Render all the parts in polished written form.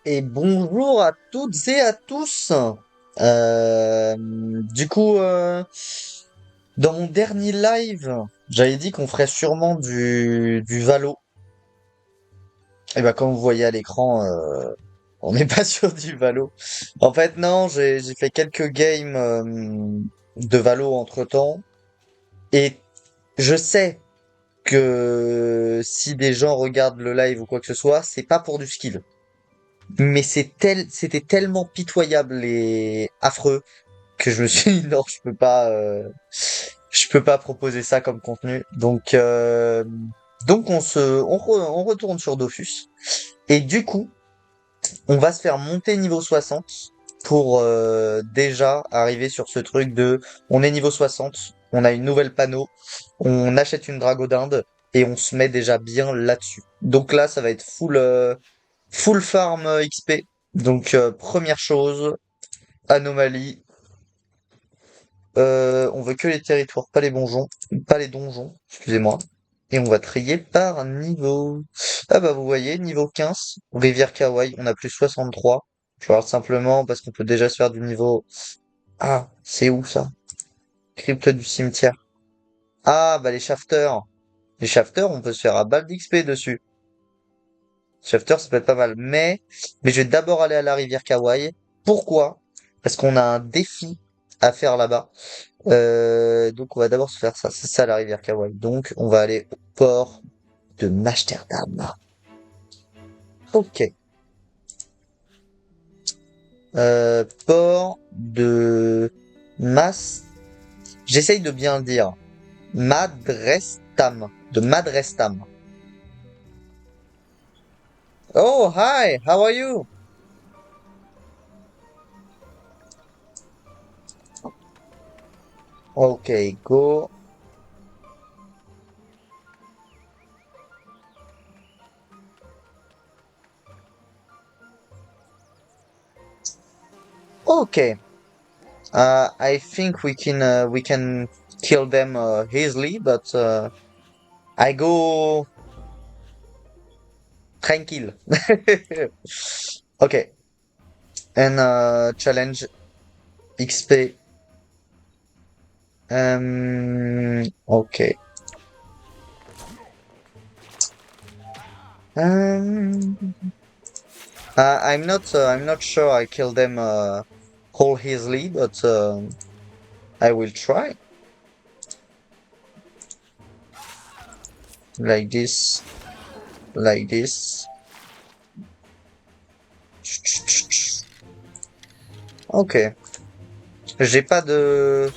Et bonjour à toutes et à tous. Du coup, dans mon dernier live, j'avais dit qu'on ferait sûrement du Valo. Et bah, comme vous voyez à l'écran, on n'est pas sur du Valo. En fait, non, j'ai fait quelques games de Valo entre-temps. Et je sais que si des gens regardent le live ou quoi que ce soit, c'est pas pour du skill. Mais c'était tellement pitoyable et affreux que je me suis dit non, je peux pas proposer ça comme contenu. Donc on retourne sur Dofus et du coup, on va se faire monter niveau 60 pour déjà arriver sur ce truc de on est niveau 60, on a une nouvelle panneau, on achète une dragodinde et on se met déjà bien là-dessus. Donc là, ça va être full farm XP. Donc première chose, anomalie. On veut que les territoires, pas les donjons, excusez-moi. Et on va trier par niveau. Ah bah vous voyez, niveau 15, Rivière Kawaii, on a plus 63. Je regarde simplement parce qu'on peut déjà se faire du niveau. Ah, c'est où ça? Crypte du cimetière. Ah bah les shafters. Les shafters, on peut se faire à balle d'XP dessus. Shafter, ça peut être pas mal. Mais je vais d'abord aller à la rivière Kawaii. Pourquoi? Parce qu'on a un défi à faire là-bas. Donc on va d'abord se faire ça. C'est ça la rivière Kawaii. Donc on va aller au port de Amsterdam. Ok. Port de Mas. J'essaye de bien le dire. Madrestam. De Madrestam. Oh, hi. How are you? Okay, go. Okay. I think we can kill them easily, but I go tranquille. Okay, and challenge XP. Okay. Um, I'm not sure I kill them whole easily, but I will try like this, like this. Ok. J'ai pas de,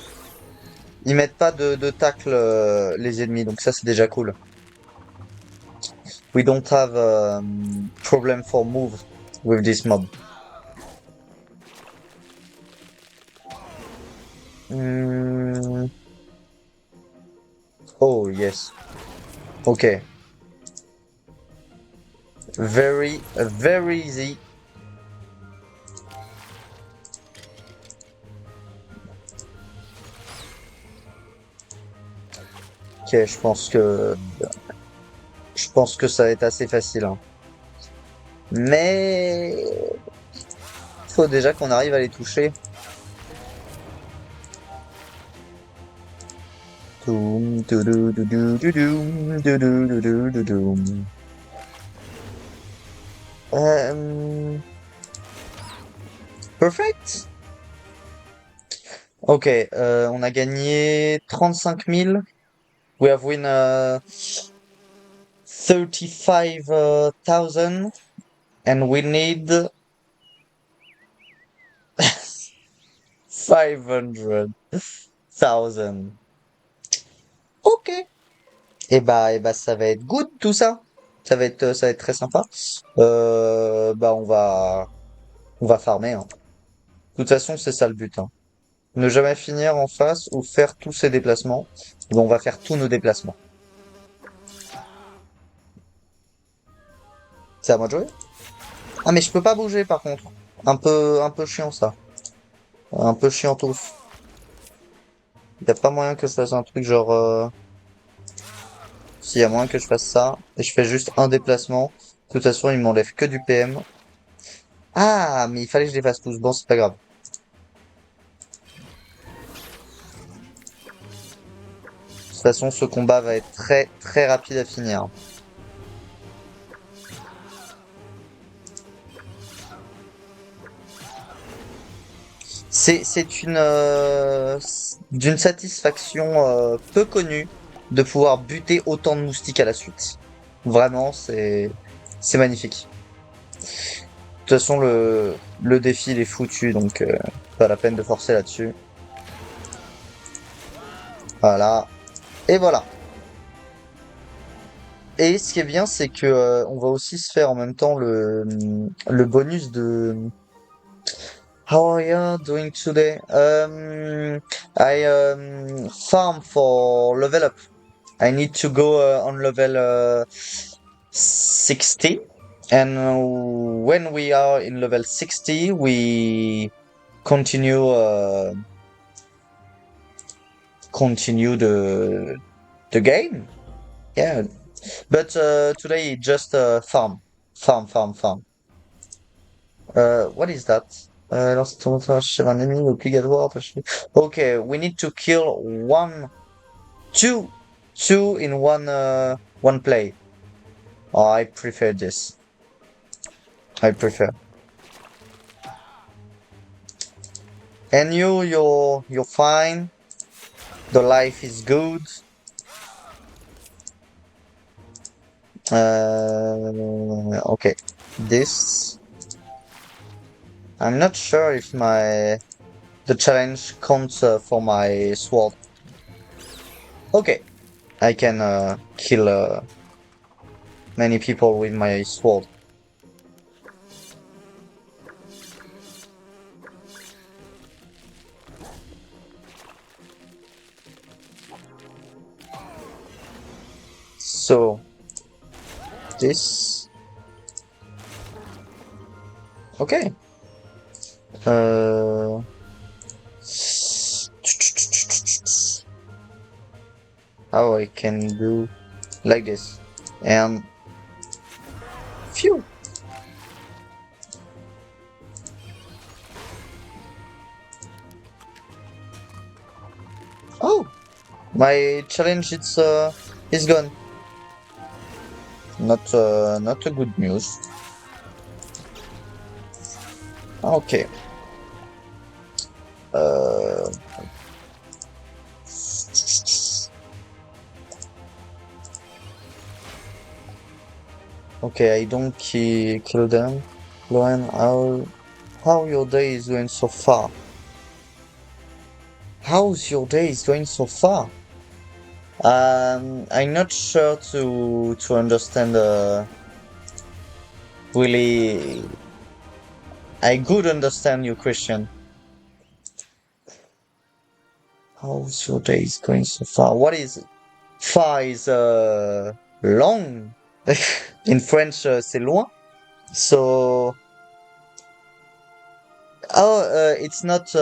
Ils mettent pas de tacle les ennemis, donc ça c'est déjà cool. We don't have problem for move with this mob. Hmm. Oh yes. Okay. Very easy. Ok, je pense que ça va être assez facile, hein. Mais faut déjà qu'on arrive à les toucher. Doum, doudou, doudou, doudoum, doudou, doudou, doudoum. Perfect. Ok, on a gagné 35 000. We have win 35,000 and we need 500,000. Ok. Et bah, ça va être good tout ça. Ça va être très sympa. Bah, on va farmer, hein. De toute façon, c'est ça le but, hein. Ne jamais finir en face ou faire tous ses déplacements. Bon, on va faire tous nos déplacements. C'est à moi de jouer? Ah, mais je peux pas bouger par contre. Un peu chiant ça. Un peu chiant tout. Y a pas moyen que je fasse un truc genre, s'il y a moyen que je fasse ça, et je fais juste un déplacement. De toute façon, il m'enlève que du PM. Ah, mais il fallait que je les fasse tous. Bon, c'est pas grave. De toute façon, ce combat va être très très rapide à finir. C'est une d'une satisfaction peu connue de pouvoir buter autant de moustiques à la suite. Vraiment, c'est magnifique. De toute façon, le défi il est foutu, donc pas la peine de forcer là-dessus. Voilà. Et voilà. Et ce qui est bien, c'est que on va aussi se faire en même temps le bonus de How are you doing today? I farm for level up. I need to go on level 60, and when we are in level 60, we continue continue the game. Yeah, but today just farm. What is that? Lorsque ton chez un ennemi obligatoire. Okay, we need to kill two, two in one play. Oh, I prefer this. I prefer. And you're fine. The life is good. Okay. This. I'm not sure if the challenge counts for my sword. Okay. I can kill many people with my sword. So this. Okay. How I can do like this and phew. Oh, my challenge is gone. Not a good news. Okay. Uh, okay, I don't kill them. Loan, how your day is going so far? How's your day is going so far? I'm not sure to understand really. I could understand you, Christian. How's your day is going so far? What is far is long. In French, c'est loin. So oh, it's not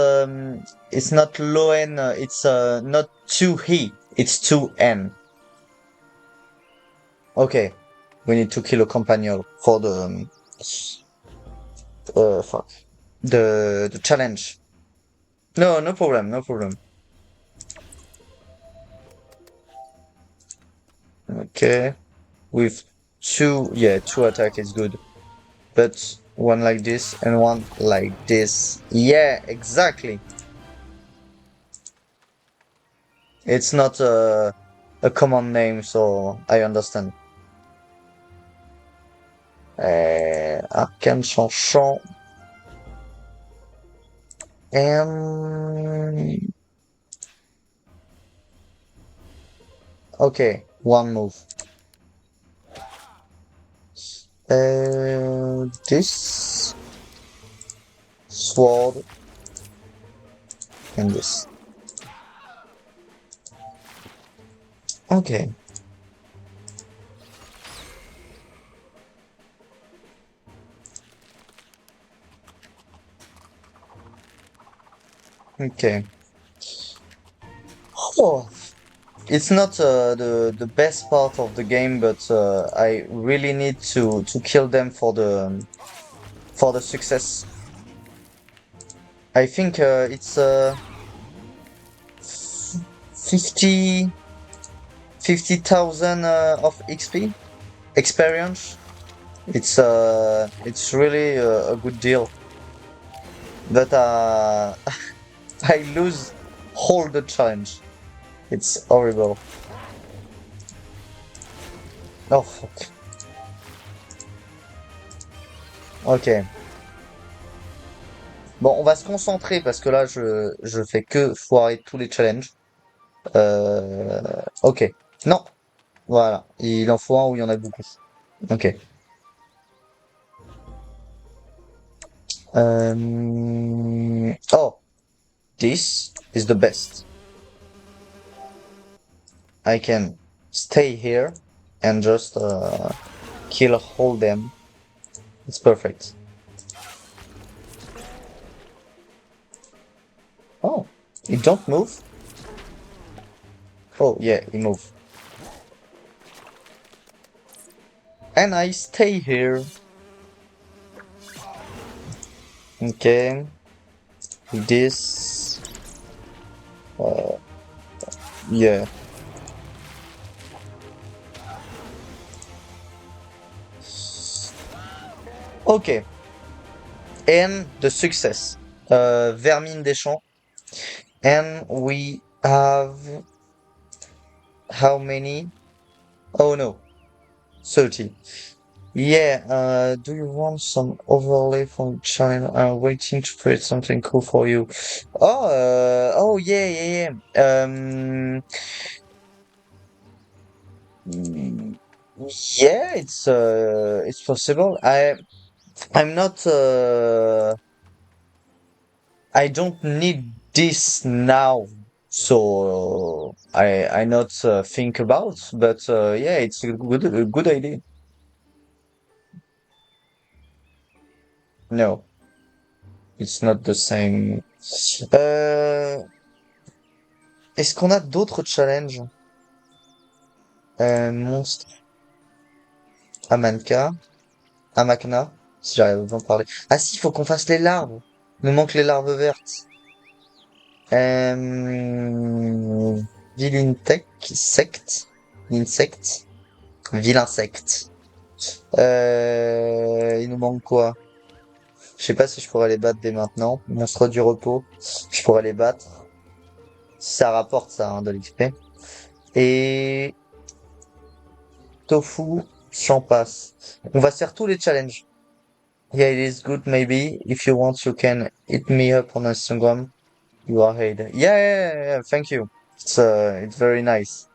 loen. It's not two he. It's two n. Okay, we need to kill a companion for the fuck the challenge. No, no problem, no problem. Okay, with two attack is good, but one like this and one like this. Yeah, exactly. It's not a common name, so I understand. Arcane Chanchant. Okay, one move. This sword and this. Okay. Okay. Oh, it's not the best part of the game, but I really need to kill them for for the success. I think it's 50 50,000 of XP experience. It's really a good deal. But I lose all the challenge. It's horrible. Oh fuck. Ok. Bon, on va se concentrer parce que là je fais que foirer tous les challenges. Ok. Non. Voilà. Il en faut un où il y en a beaucoup. Ok. Oh, this is the best. I can stay here and just kill all them. It's perfect. Oh, he don't move? Oh, yeah, he move. And I stay here. Okay. This. Uh, yeah. Okay. And the success. Vermine des champs. And we have how many? Oh no, 30. Yeah, do you want some overlay from China? I'm waiting to create something cool for you. Oh, oh yeah, yeah, yeah. Mm, yeah, it's possible. I'm not, I don't need this now. So, I not think about, but, yeah, it's a good idea. No, it's not the same. Euh, Est-ce qu'on a d'autres challenges? Monstre, Amanka, Amakna, si j'arrive à en parler. Ah si, il faut qu'on fasse les larves. Il nous manque les larves vertes. Euh, Vilintech, secte, insecte, vilinsecte. Il nous manque quoi? Je sais pas si je pourrais les battre dès maintenant. Monstre du repos, je pourrais les battre. Ça rapporte ça, hein, de l'XP. Et Tofu, j'en passe. On va se faire tous les challenges. Yeah, it is good. Maybe if you want, you can hit me up on Instagram. You are Haid. Yeah, yeah, yeah, yeah. Thank you. It's very nice.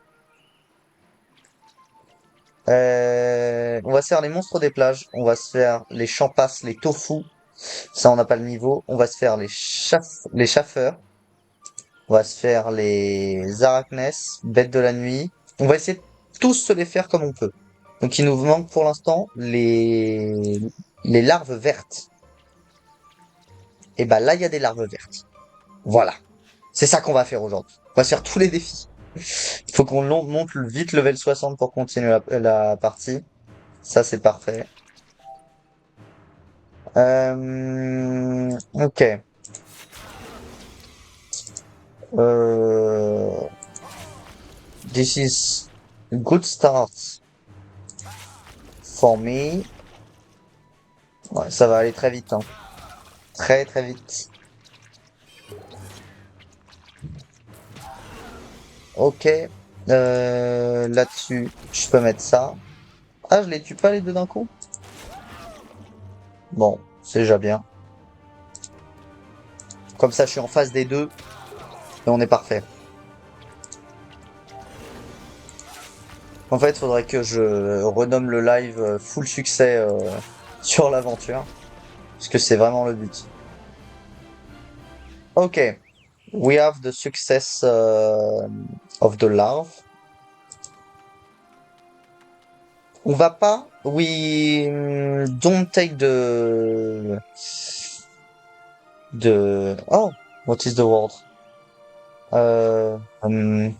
On va se faire les monstres des plages. On va se faire les champasses, les tofu. Ça, on n'a pas le niveau. On va se faire les chaffeurs. On va se faire les arachnes, bêtes de la nuit. On va essayer de tous se les faire comme on peut. Donc, il nous manque pour l'instant les larves vertes. Et bah là, il y a des larves vertes. Voilà. C'est ça qu'on va faire aujourd'hui. On va se faire tous les défis. Il faut qu'on monte vite level 60 pour continuer la partie. Ça, c'est parfait. Ok. Euh, this is a good start for me. Ouais, ça va aller très vite, hein. Très très vite. Ok. Là-dessus, je peux mettre ça. Ah, je les tue pas les deux d'un coup? Bon, c'est déjà bien. Comme ça, je suis en face des deux et on est parfait. En fait, faudrait que je renomme le live full succès sur l'aventure, parce que c'est vraiment le but. Ok, we have the success of the larve. On va pas, we don't take oh, what is the word? Euh, um,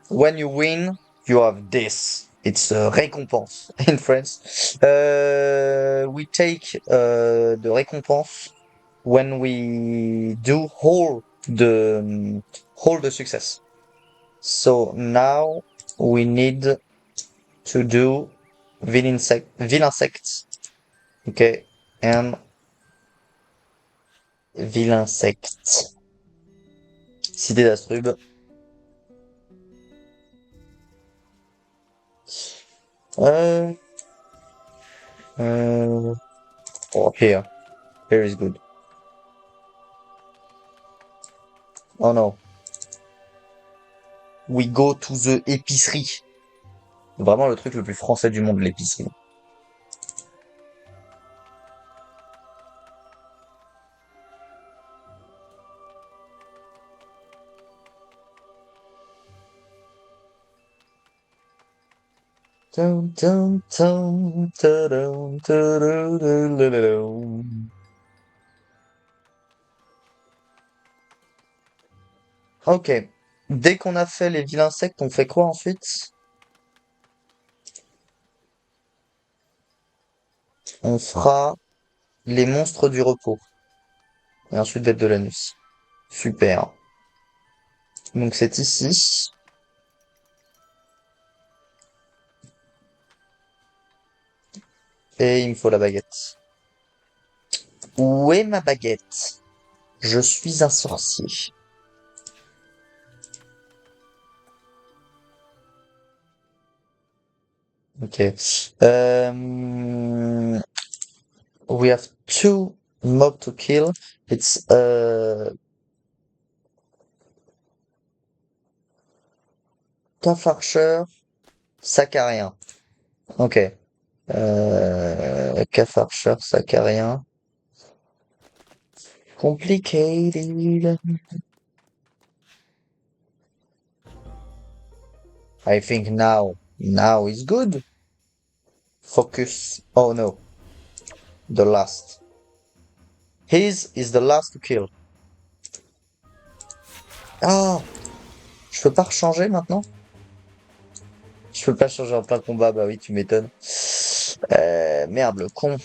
when you win, you have this. It's récompense in France. We take the récompense when we do all the success. So now we need to do Vilinsect. Okay, and Vilinsect. Cité d'Astrub. Uh, oh, here. Here is good. Oh no. We go to the épicerie. Vraiment le truc le plus français du monde, l'épicerie. Dun, dun, dun, tadam, tadadadadadam. Ok. Dès qu'on a fait les vilains insectes, on fait quoi ensuite? On fera les monstres du repos. Et ensuite bête de la nuit. Super. Donc c'est ici. Et il me faut la baguette. Où est ma baguette? Je suis un sorcier. Ok. We have two mob to kill. It's Cafarcheur, Sacarien. Ok. Cafarcheur, Sacarien. Complicated. I think now is good. Focus. Oh no. The last. His is the last to kill. Ah! Je peux pas rechanger maintenant? Je peux pas changer en plein combat, bah oui, tu m'étonnes. Merde, le con.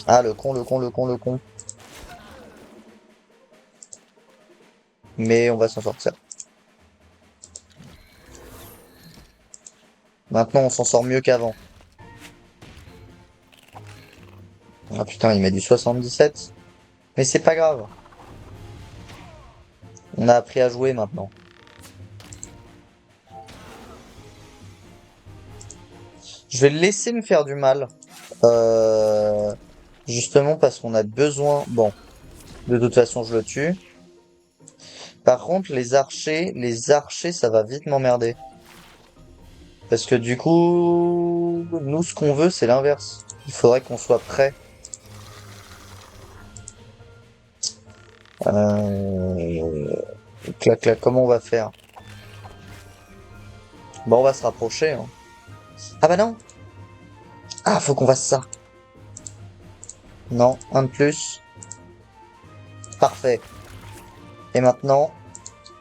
Ah, le con, le con, le con, le con. Mais on va s'en sortir. Maintenant, on s'en sort mieux qu'avant. Ah putain, il met du 77. Mais c'est pas grave. On a appris à jouer maintenant. Je vais le laisser me faire du mal. Euh, Justement parce qu'on a besoin... Bon, de toute façon, je le tue. Par contre, les archers, ça va vite m'emmerder. Parce que du coup, nous, ce qu'on veut, c'est l'inverse. Il faudrait qu'on soit prêt. Euh... Clac, clac, comment on va faire? Bon, on va se rapprocher, hein. Ah bah non! Ah, faut qu'on fasse ça. Non, un de plus. Parfait. Et maintenant,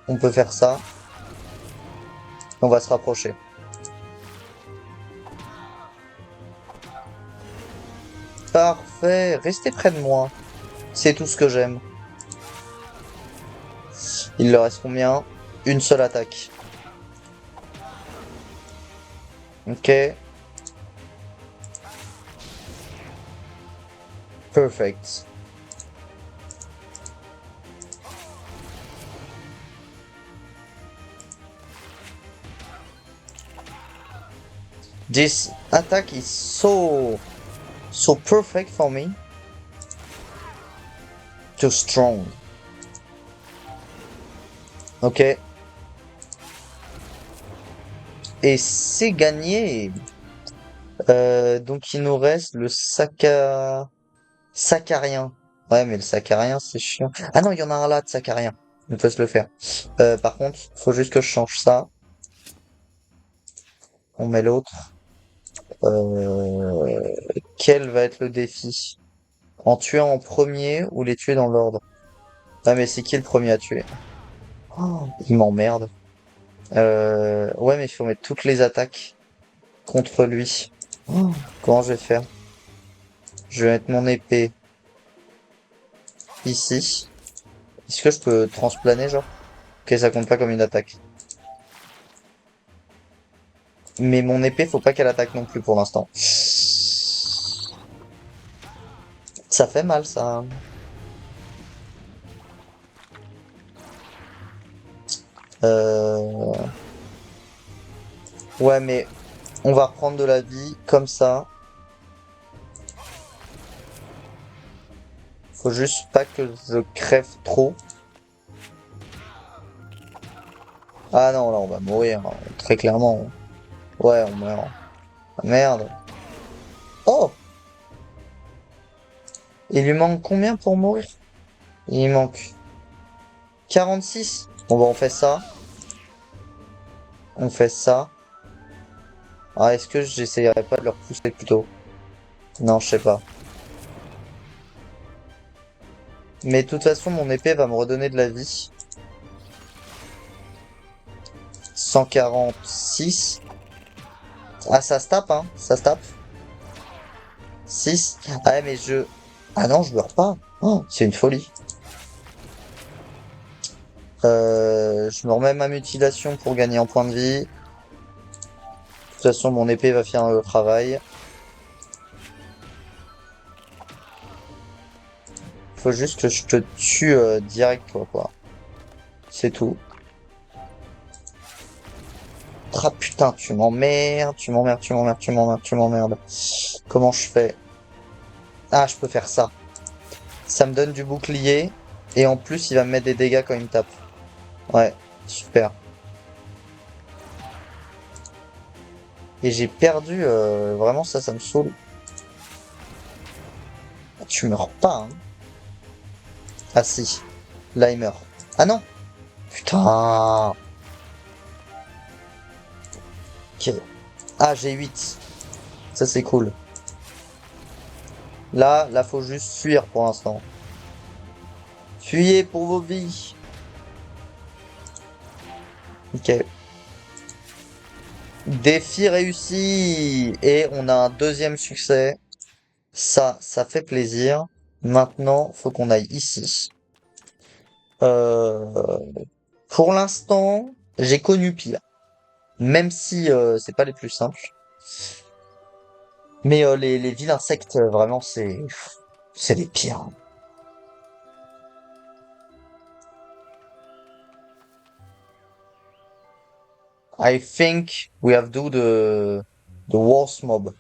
on peut faire ça. On va se rapprocher. Parfait. Restez près de moi. C'est tout ce que j'aime. Il leur reste combien? Une seule attaque. Ok. Perfect. This attack is so perfect for me. Too strong. Ok. Et c'est gagné. Donc il nous reste le sacarien. Ouais, mais le sacarien, c'est chiant. Ah non, il y en a un là de sacarien. On peut se le faire. Par contre, faut juste que je change ça. On met l'autre. Euh, Quel va être le défi? En tuant en premier ou les tuer dans l'ordre? Ah mais c'est qui le premier à tuer? Oh, il m'emmerde. Ouais mais il faut mettre toutes les attaques. contre lui. Oh, comment je vais faire? Je vais mettre mon épée ici. Est-ce que je peux transplaner, genre? Ok, ça compte pas comme une attaque. Mais mon épée, faut pas qu'elle attaque non plus pour l'instant. Ça fait mal, ça. Euh... Ouais, mais on va reprendre de la vie comme ça. Faut juste pas que je crève trop. Ah non, là, on va mourir, hein, très clairement. Ouais, on meurt. Ah, merde. Oh! Il lui manque combien pour mourir? Il lui manque 46. Bon, bah, on fait ça. On fait ça. Ah, est-ce que j'essayerais pas de le repousser plus tôt? Non, je sais pas. Mais de toute façon, mon épée va me redonner de la vie. 146. Ah, ça se tape, hein. Ça se tape. 6. Ah, ouais, mais je... Ah non, je meurs pas. Oh, c'est une folie. Je me remets ma mutilation pour gagner en points de vie. De toute façon, mon épée va faire le travail. Faut juste que je te tue direct, toi, quoi. C'est tout. Ah putain, tu m'emmerdes, tu m'emmerdes, tu m'emmerdes, tu m'emmerdes, tu m'emmerdes. Comment je fais? Ah, je peux faire ça. Ça me donne du bouclier. Et en plus, il va me mettre des dégâts quand il me tape. Ouais, super. Et j'ai perdu, vraiment ça, ça me saoule. Ah, tu meurs pas, hein. Ah si, là il meurt. Ah non! Putain! Ok. Ah, j'ai 8. Ça c'est cool. Là, faut juste fuir pour l'instant. Fuyez pour vos vies! Ok. Défi réussi! Et on a un deuxième succès. Ça fait plaisir. Maintenant, faut qu'on aille ici. Euh, pour l'instant, j'ai connu pire. Même si c'est pas les plus simples. Mais les villes insectes, vraiment, c'est les pires. I think we have do the worst mob.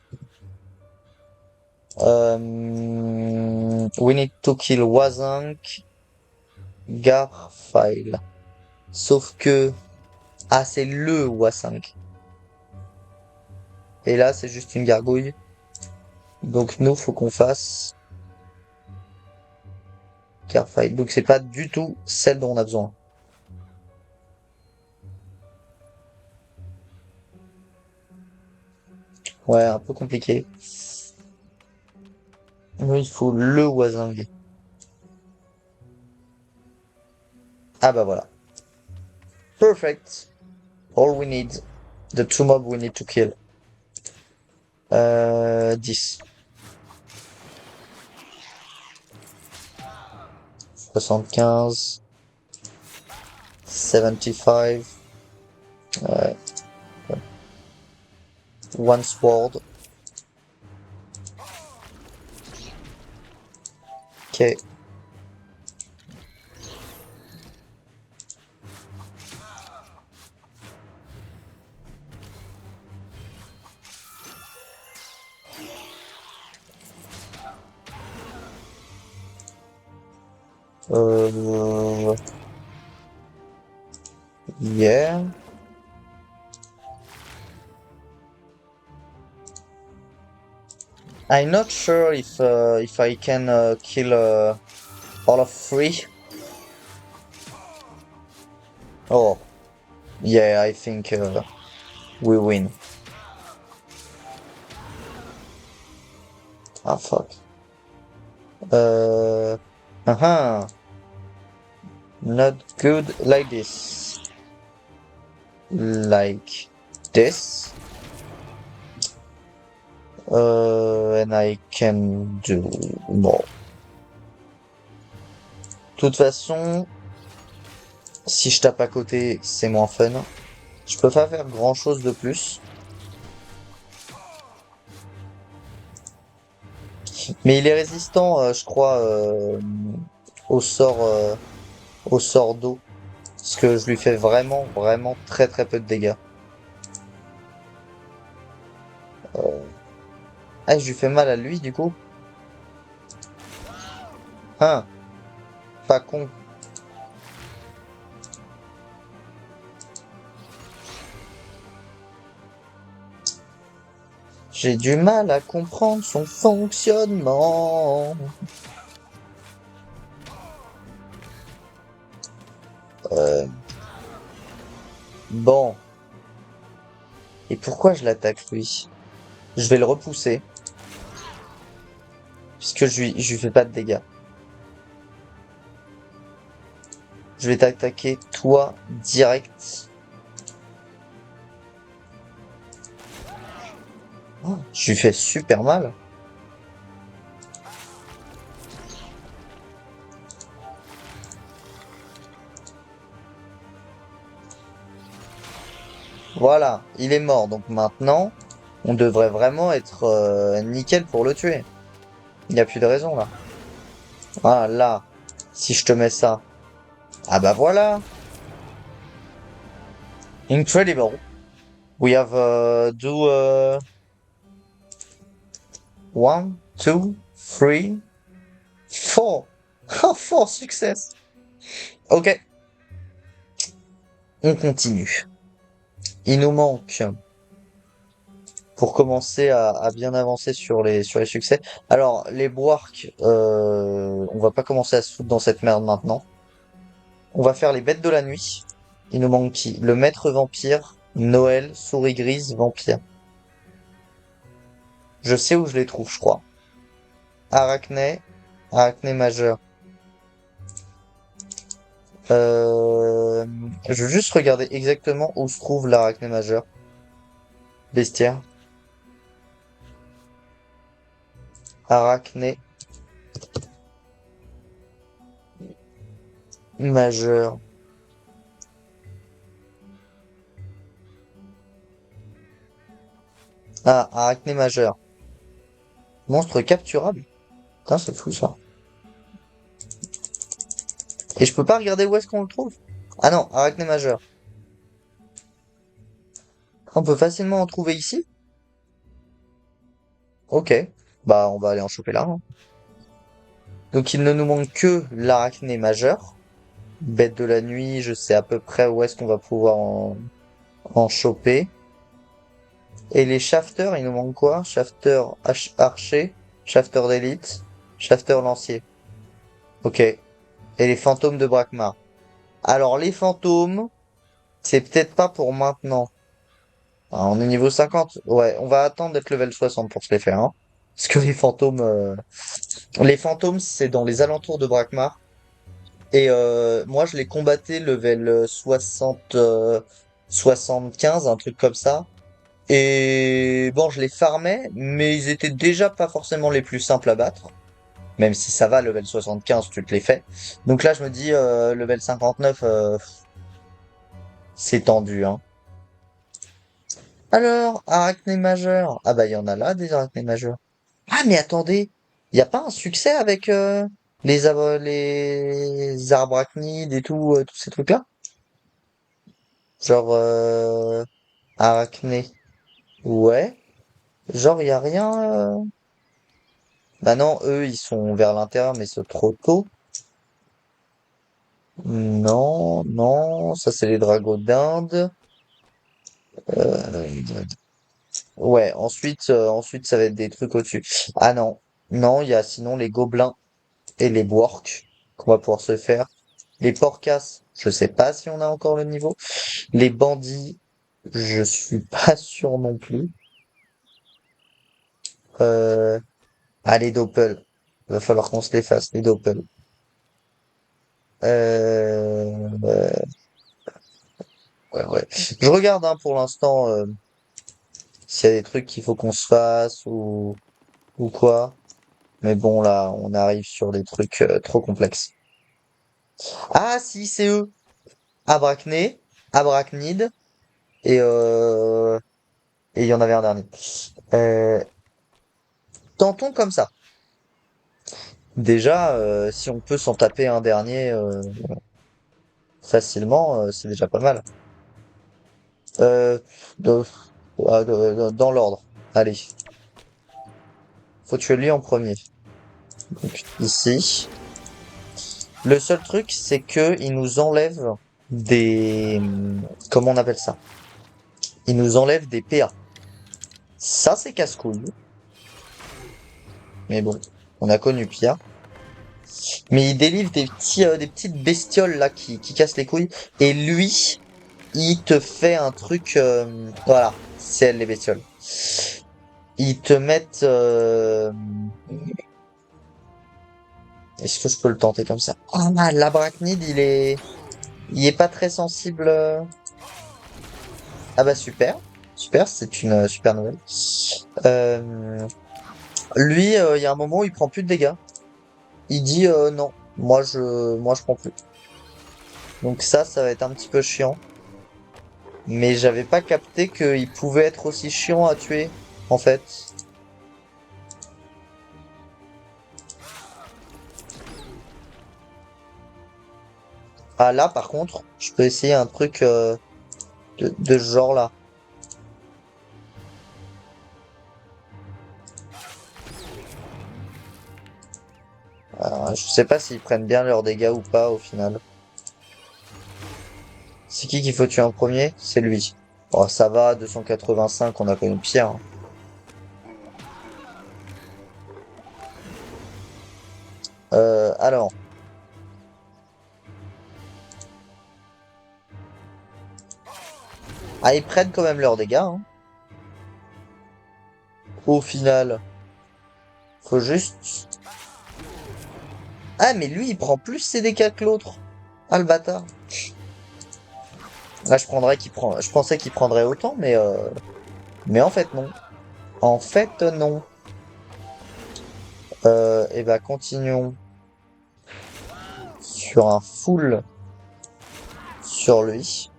We need to kill Wazank, Garfile. Sauf que... Ah, c'est le Wazank. Et là, c'est juste une gargouille. Donc nous, faut qu'on fasse Garfile. Donc c'est pas du tout celle dont on a besoin. Ouais, un peu compliqué. Nous, il faut le Wazang. Ah bah voilà. Perfect. All we need. The two mobs we need to kill. 10. 75. 75. Ouais. One sword. Ok. Euh... Yeah. I'm not sure if I can kill all of three. Oh, yeah, I think we win. Ah fuck. Uh, uh-huh. Not good like this. Like this. And I can do... Bon. De toute façon, si je tape à côté, c'est moins fun. Je peux pas faire grand chose de plus. Mais il est résistant, je crois, au sort, euh, au sort d'eau. Parce que je lui fais vraiment, vraiment très très peu de dégâts. Ah, je lui fais mal à lui, du coup. Hein, pas con. J'ai du mal à comprendre son fonctionnement. Euh, bon. Et pourquoi je l'attaque, lui? Je vais le repousser. Puisque je lui fais pas de dégâts. Je vais t'attaquer, toi, direct. Oh, je lui fais super mal. Voilà, il est mort. Donc maintenant, on devrait vraiment être nickel pour le tuer. Il n'y a plus de raison là. Ah là, si je te mets ça. Ah bah voilà. Incredible. We have do 1, 2, 3, 4. Oh, 4 success. Ok, on continue. Il nous manque, pour commencer à bien avancer sur les succès. Alors, les Bwark, on va pas commencer à se foutre dans cette merde maintenant. On va faire les bêtes de la nuit. Il nous manque qui? Le maître vampire, Noël, souris grise, vampire. Je sais où je les trouve, je crois. Arachné, arachné majeur. Je veux juste regarder exactement où se trouve l'arachné majeur. Bestiaire. Arachné majeur. Ah, arachné majeur. Monstre capturable. Putain, c'est fou ça. Et je peux pas regarder où est-ce qu'on le trouve. Ah non, arachné majeur. On peut facilement en trouver ici. Ok. Bah, on va aller en choper là, hein. Donc, il ne nous manque que l'arachné majeur. Bête de la nuit, je sais à peu près où est-ce qu'on va pouvoir en choper. Et les shafters, il nous manque quoi? Shafter archer, shafter d'élite, shafter lancier. Ok. Et les fantômes de Brakmar. Alors, les fantômes, c'est peut-être pas pour maintenant. Ah, on est niveau 50. Ouais, on va attendre d'être level 60 pour se les faire, hein. Parce que les fantômes, c'est dans les alentours de Brakmar. Et moi, je les combattais level 60, 75, un truc comme ça. Et bon, je les farmais, mais ils étaient déjà pas forcément les plus simples à battre. Même si ça va, level 75, tu te les fais. Donc là, je me dis, level 59, c'est tendu, hein. Alors, arachné majeur. Ah bah, il y en a là, des arachnées majeurs. Ah, mais attendez, il y a pas un succès avec les arachnides et tout, tous ces trucs-là? Genre, arachné. Ouais. Genre, il y a rien. Bah non, eux, ils sont vers l'intérieur, mais c'est trop tôt. Non, non, ça c'est les dragons d'Inde. Euh, ouais, ensuite ça va être des trucs au-dessus. Ah non, non, il y a sinon les gobelins et les Bworks qu'on va pouvoir se faire. Les Porcas, je sais pas si on a encore le niveau. Les bandits, je suis pas sûr non plus. Euh, ah, les Doppel. Va falloir qu'on se les fasse, les Doppel. Ouais, ouais. Je regarde hein, pour l'instant s'il y a des trucs qu'il faut qu'on se fasse ou quoi. Mais bon, là, on arrive sur des trucs trop complexes. Ah, si, c'est eux. Abrachné, Arachnide, et et il y en avait un dernier. Euh, Tentons comme ça. Déjà, si on peut s'en taper un dernier facilement, c'est déjà pas mal. Euh, de- dans l'ordre. Allez, faut tuer lui en premier. Donc, ici. Le seul truc, c'est que il nous enlève des... Comment on appelle ça? Il nous enlève des PA. Ça, c'est casse-couille. Mais bon, on a connu pire. Mais il délivre des petites bestioles là qui cassent les couilles. Et lui, il te fait un truc... voilà, c'est elle les bestioles. Ils te mettent... Est-ce que je peux le tenter comme ça? Ah, l'arachnide, il est pas très sensible. Ah bah super. Super, c'est une super nouvelle. Euh, Lui, il y a un moment où il prend plus de dégâts. Il dit non, moi je prends plus. Donc ça va être un petit peu chiant. Mais j'avais pas capté qu'il pouvait être aussi chiant à tuer, en fait. Ah là, par contre, je peux essayer un truc de ce genre-là. Je sais pas s'ils prennent bien leurs dégâts ou pas au final. C'est qui qu'il faut tuer en premier? C'est lui. Bon, ça va, 285, on a connu pire, hein. Alors. Ah, ils prennent quand même leurs dégâts, hein. Au final. Faut juste... Ah, mais lui, il prend plus ses dégâts que l'autre. Ah, le bâtard. Là, je pensais qu'il prendrait autant, mais en fait, non. En fait, non. Et bah, continuons sur un full sur lui.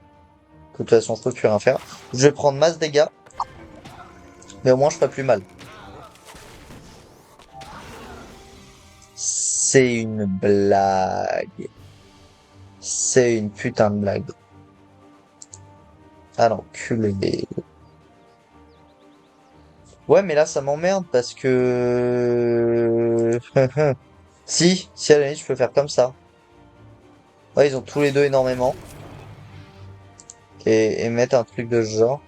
De toute façon, je peux plus rien faire. Je vais prendre masse dégâts, mais au moins, je ferai plus mal. C'est une blague. C'est une putain de blague. Ah l'enculé. Ouais, mais là, ça m'emmerde parce que... Si, à la limite, je peux faire comme ça. Ouais, ils ont tous les deux énormément. Et mettre un truc de ce genre.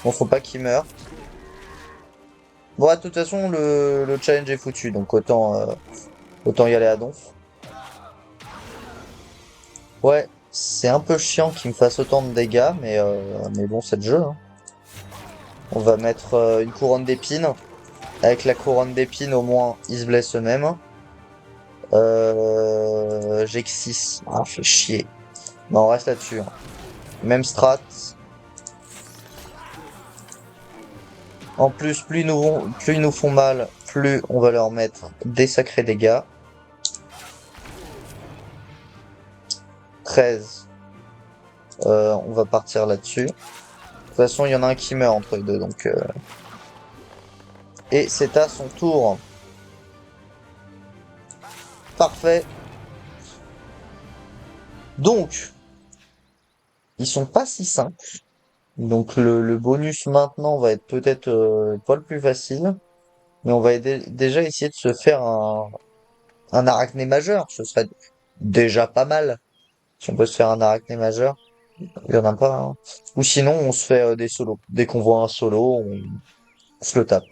Bon, faut pas qu'ils meurent. Bon, de toute façon, le challenge est foutu, donc autant y aller à donf. Ouais, c'est un peu chiant qu'il me fasse autant de dégâts, mais bon, c'est le jeu, hein. On va mettre une couronne d'épines. Avec la couronne d'épines, au moins, ils se blessent eux-mêmes. J'ai que 6. Ah, fait chier. Non, on reste là-dessus, hein. Même strat. En plus, plus ils nous font mal, plus on va leur mettre des sacrés dégâts. 13. On va partir là-dessus. De toute façon, il y en a un qui meurt entre les deux, donc... Et c'est à son tour. Parfait. Donc, ils sont pas si simples. Donc le bonus maintenant va être peut-être pas le plus facile. Mais on va déjà essayer de se faire un arachné majeur. Ce serait déjà pas mal. Si on peut se faire un arachné majeur. Il y en a pas, hein. Ou sinon, on se fait des solos. Dès qu'on voit un solo, on se le tape.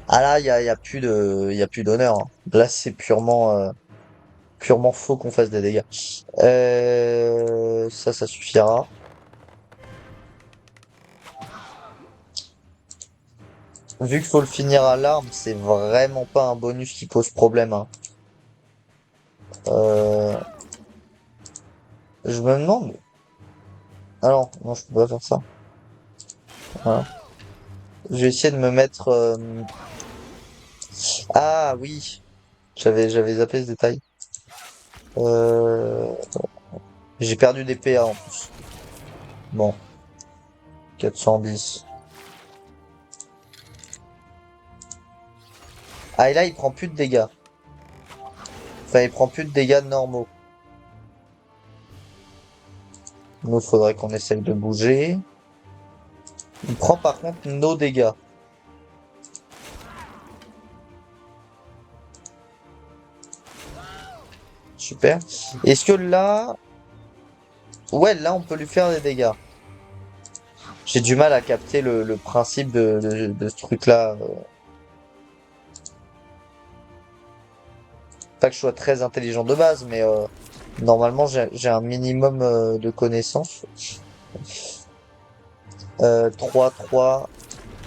Ah là, y a plus d'honneur, hein. Là, c'est purement faux qu'on fasse des dégâts. Ça suffira. Vu qu'il faut le finir à l'arme, c'est vraiment pas un bonus qui pose problème, hein. Euh, je me demande. Ah non, non, je peux pas faire ça. Voilà. Je vais essayer de me mettre... Ah oui, j'avais zappé ce détail. Euh, J'ai perdu des PA en plus. Bon, 410. Ah et là il prend plus de dégâts. Enfin il prend plus de dégâts normaux. Nous faudrait qu'on essaye de bouger. Il prend par contre nos dégâts. Super. Est-ce que là... Ouais, là on peut lui faire des dégâts. J'ai du mal à capter le principe de ce truc-là. Pas que je sois très intelligent de base, mais normalement j'ai un minimum de connaissances. 3, 3,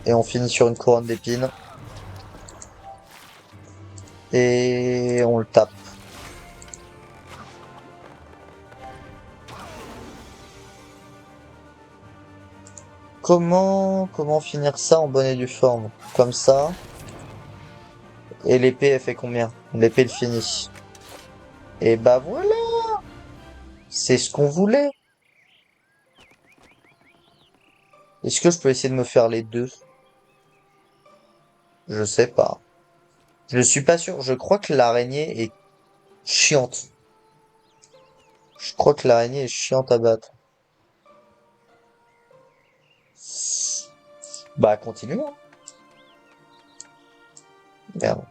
et on finit sur une couronne d'épines. Et on le tape. Comment finir ça en bonne et due forme? Comme ça. Et l'épée, elle fait combien? L'épée, elle finit. Et bah voilà! C'est ce qu'on voulait. Est-ce que je peux essayer de me faire les deux? Je sais pas. Je suis pas sûr. Je crois que l'araignée est chiante. Je crois que l'araignée est chiante à battre. Bah, continue, hein. Merde.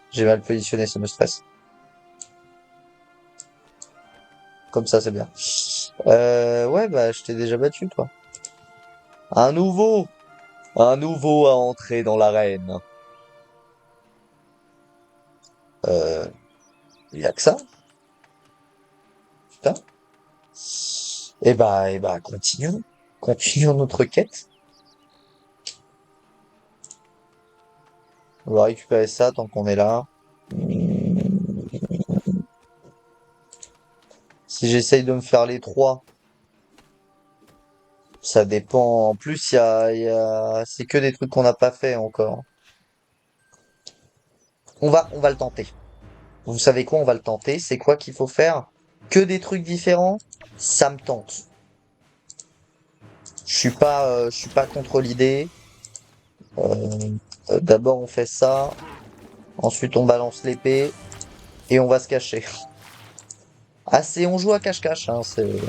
J'ai mal positionné, ça me stresse. Comme ça, c'est bien. Ouais, bah, je t'ai déjà battu, toi. Un nouveau! Un nouveau à entrer dans l'arène. Euh, y a que ça? Putain. Continuons. Continuons notre quête. On va récupérer ça tant qu'on est là. Si j'essaye de me faire les trois, ça dépend. En plus, c'est que des trucs qu'on n'a pas fait encore. On va le tenter. Vous savez quoi? On va le tenter. C'est quoi qu'il faut faire? Que des trucs différents? Ça me tente. Je suis pas contre l'idée. D'abord, on fait ça. Ensuite, on balance l'épée. Et on va se cacher. Ah, on joue à cache-cache, hein, c'est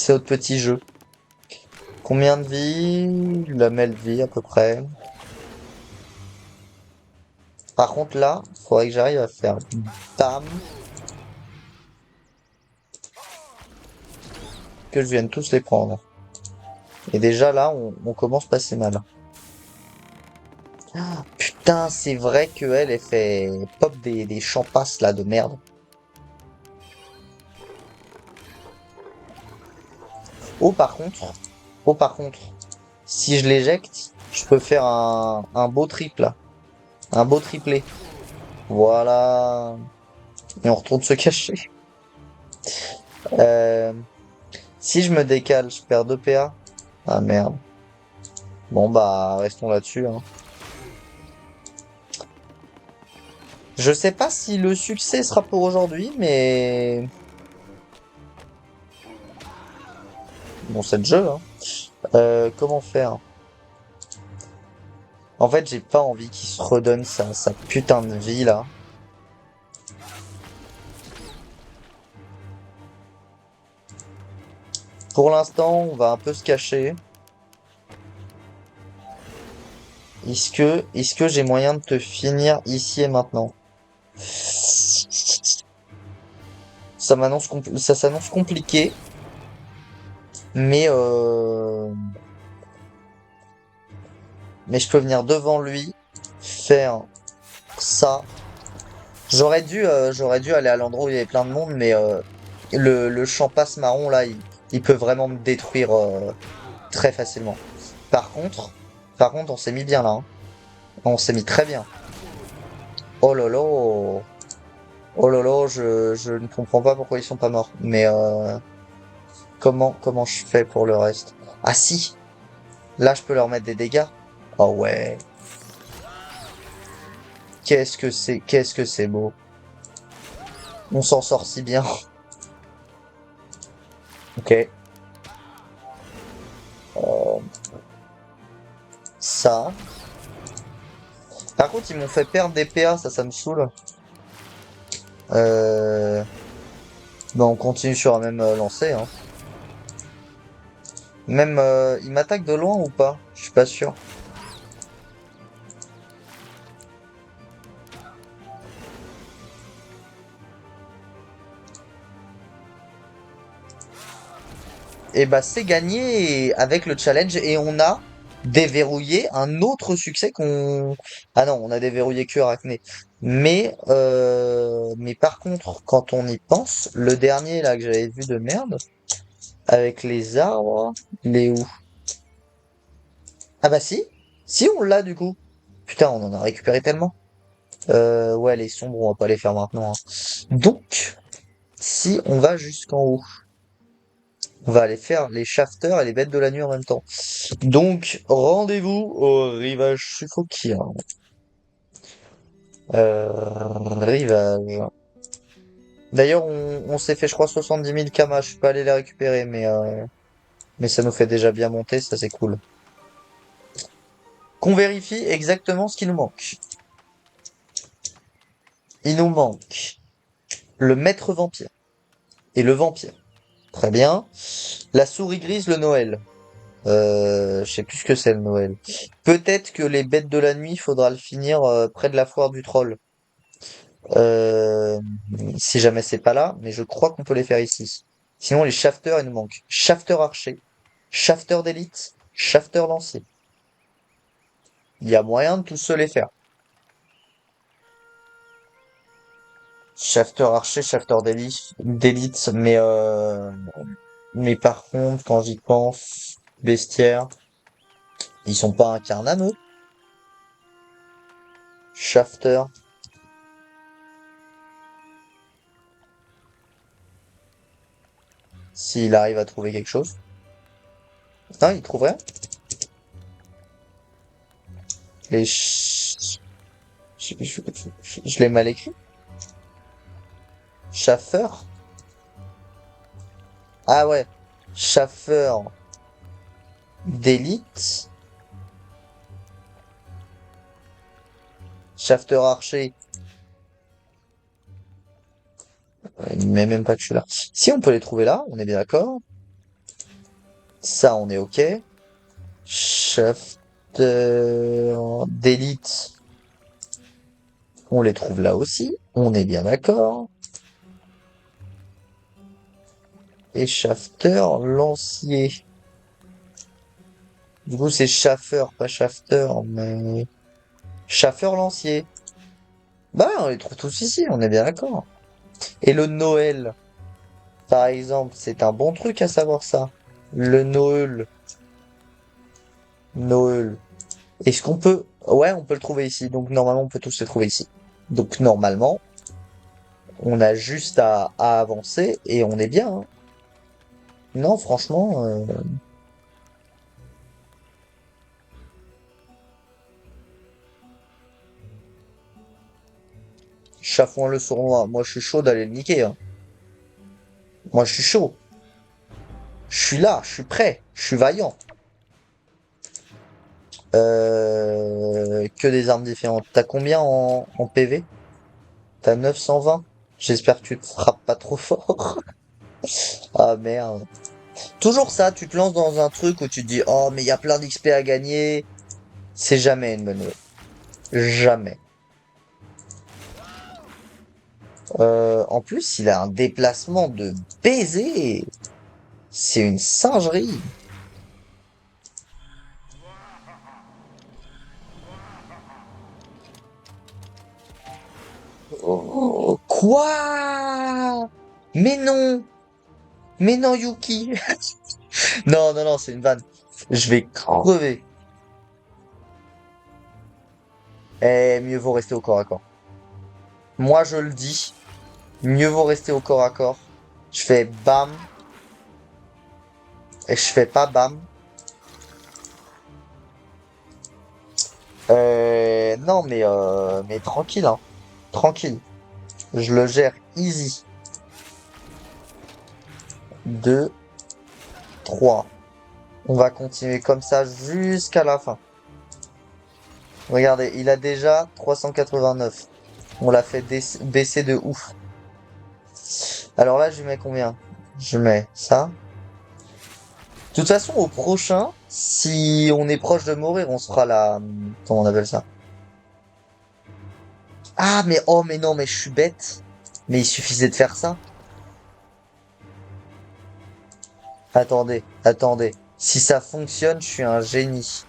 notre petit jeu. Combien de vie? La mêle vie, à peu près. Par contre, là, faudrait que j'arrive à faire bam, que je vienne tous les prendre. Et déjà, là, on commence pas si mal. Putain, c'est vrai qu'elle fait pop des champasses, là, de merde. Oh, par contre, oh, par contre, si je l'éjecte, je peux faire un beau triple, là. Un beau triplé. Voilà. Et on retourne se cacher. Euh, Si je me décale, je perds 2 PA. Ah merde. Bon bah restons là-dessus, hein. Je sais pas si le succès sera pour aujourd'hui, mais bon c'est le jeu, hein. Comment faire? En fait j'ai pas envie qu'il se redonne sa putain de vie là. Pour l'instant on va un peu se cacher. Est-ce que j'ai moyen de te finir ici et maintenant? Ça s'annonce compliqué, mais mais je peux venir devant lui, faire ça. J'aurais dû aller à l'endroit où il y avait plein de monde, mais le champasse marron là, il peut vraiment me détruire très facilement. Par contre, par contre, on s'est mis bien là, hein. On s'est mis très bien. Oh lolo, oh lolo, je ne comprends pas pourquoi ils sont pas morts. Mais comment je fais pour le reste? Ah si, Là, je peux leur mettre des dégâts. Oh ouais. Qu'est-ce que c'est beau. On s'en sort si bien. Ok. Ça. Par contre, ils m'ont fait perdre des PA, ça me saoule. Euh... Bah, on continue sur la même lancée, hein. Même, ils m'attaquent de loin ou pas? Je suis pas sûr. Et bah, c'est gagné avec le challenge et on a déverrouillé un autre succès qu'on... Ah non, on a déverrouillé que Arachné. Mais par contre, quand on y pense, le dernier là que j'avais vu de merde, avec les arbres, il est où? Ah bah si, si on l'a du coup. Putain, on en a récupéré tellement. Ouais, les sombres, on va pas les faire maintenant, hein. Donc, si on va jusqu'en haut, on va aller faire les shafters et les bêtes de la nuit en même temps. Donc, rendez-vous au rivage Suffolkien. Rivage. D'ailleurs, on s'est fait, je crois, 70 000 kamas. Je suis pas allé les récupérer, mais ça nous fait déjà bien monter, ça c'est cool. Qu'on vérifie exactement ce qui nous manque. Il nous manque le maître vampire et le vampire. Très bien. La souris grise, le Noël. Je sais plus ce que c'est le Noël. Peut-être que les bêtes de la nuit, il faudra le finir près de la foire du troll. Euh, Si jamais c'est pas là, mais je crois qu'on peut les faire ici. Sinon, les shafters, il nous manque. Shafter archer, shafter d'élite, shafter lancier. Il y a moyen de tous se les faire. Shafter archer, shafter d'élite, mais par contre, quand j'y pense, bestiaire, ils sont pas incarnables, eux. Shafter. S'il arrive à trouver quelque chose. Non, il trouve rien. Les je l'ai mal écrit. Schaffer. Ah ouais. Schaffer d'élite. Shafter archer. Il met même pas que je suis là. Si on peut les trouver là, on est bien d'accord. Ça, on est ok. Shafter d'élite. On les trouve là aussi. On est bien d'accord. Et shafter lancier. Du coup, c'est Schaffer, pas shafter, mais... Schaffer lancier. Bah, on les trouve tous ici, on est bien d'accord. Et le Noël, par exemple, c'est un bon truc à savoir ça. Le Noël. Noël. Est-ce qu'on peut... Ouais, on peut le trouver ici. Donc normalement, on peut tous le trouver ici. Donc normalement, on a juste à avancer et on est bien, hein. Non, franchement, Chafouin le sournois. Moi, je suis chaud d'aller le niquer, hein. Moi, je suis chaud. Je suis là, je suis prêt, je suis vaillant. Que des armes différentes. T'as combien en PV? T'as 920? J'espère que tu te frappes pas trop fort. Ah merde. Toujours ça, tu te lances dans un truc où tu te dis, oh mais il y a plein d'XP à gagner. C'est jamais une bonne nouvelle. Jamais. En plus, il a un déplacement de baiser. C'est une singerie. Oh, quoi? Mais non! Mais non, Yuki! Non, non, non, c'est une vanne. Je vais crever. Eh, mieux vaut rester au corps à corps. Moi, je le dis. Mieux vaut rester au corps à corps. Je fais bam et je fais pas bam. Non, mais tranquille, hein. Tranquille. Je le gère easy. 2, 3. On va continuer comme ça jusqu'à la fin. Regardez, il a déjà 389. On l'a fait baisser de ouf. Alors là, je lui mets combien? Je mets ça. De toute façon, au prochain, si on est proche de mourir, on se fera la... Comment on appelle ça? Ah, mais oh, mais non, mais je suis bête. Mais il suffisait de faire ça. Attendez, attendez. Si ça fonctionne, je suis un génie.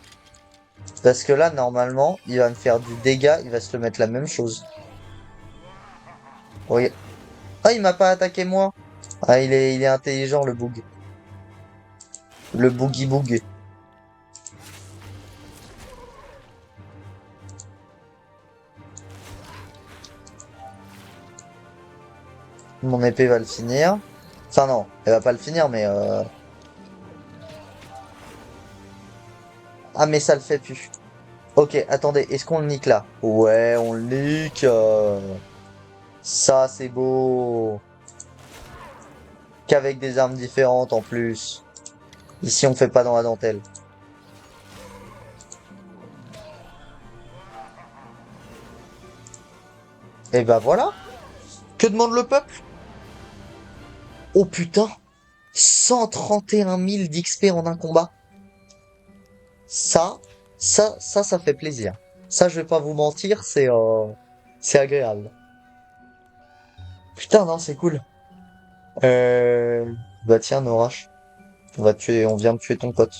Parce que là, normalement, il va me faire du dégât, il va se le mettre la même chose. Oui. Ah, il m'a pas attaqué moi. Ah, il est intelligent, le boog. Le boogie boog. Mon épée va le finir. Enfin non, elle va pas le finir, mais ah, mais ça le fait plus. Ok, attendez, est-ce qu'on le nique là? Ouais, on le nique. Ça, c'est beau. Qu'avec des armes différentes en plus. Ici, on fait pas dans la dentelle. Et ben voilà. Que demande le peuple? Oh putain, 131 000 d'XP en un combat. Ça, ça fait plaisir. Ça, je vais pas vous mentir, c'est agréable. Putain, non, c'est cool. Euh... Bah tiens, Norash, on vient de tuer ton pote.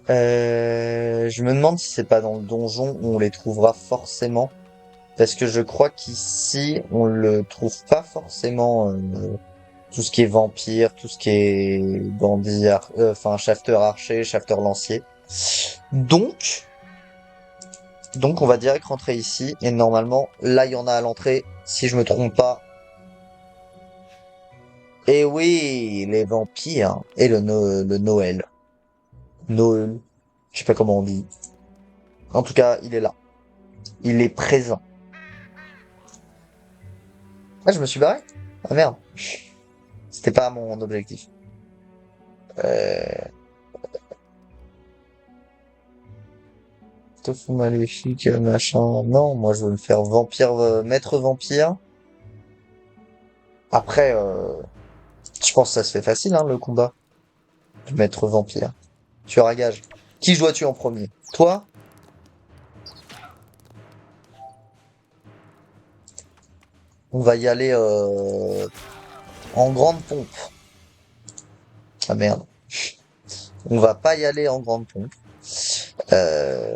Je me demande si c'est pas dans le donjon où on les trouvera forcément. Parce que je crois qu'ici, on le trouve pas forcément, tout ce qui est vampire, tout ce qui est bandit, enfin, shafter archer, shafter lancier. Donc, donc on va direct rentrer ici. Et normalement, là, il y en a à l'entrée, si je me trompe pas. Et oui, les vampires. Et le Noël. Noël. Je sais pas comment on dit. En tout cas, il est là. Il est présent. Ah, je me suis barré? Ah merde. C'était pas mon objectif. Euh, Tofu maléfique, machin. Non, moi je veux me faire vampire, maître vampire. Après, je pense que ça se fait facile, hein, le combat. Du maître vampire. Tu auras gage. Qui dois-tu en premier? Toi? On va y aller en grande pompe. Ah merde. On va pas y aller en grande pompe. Euh...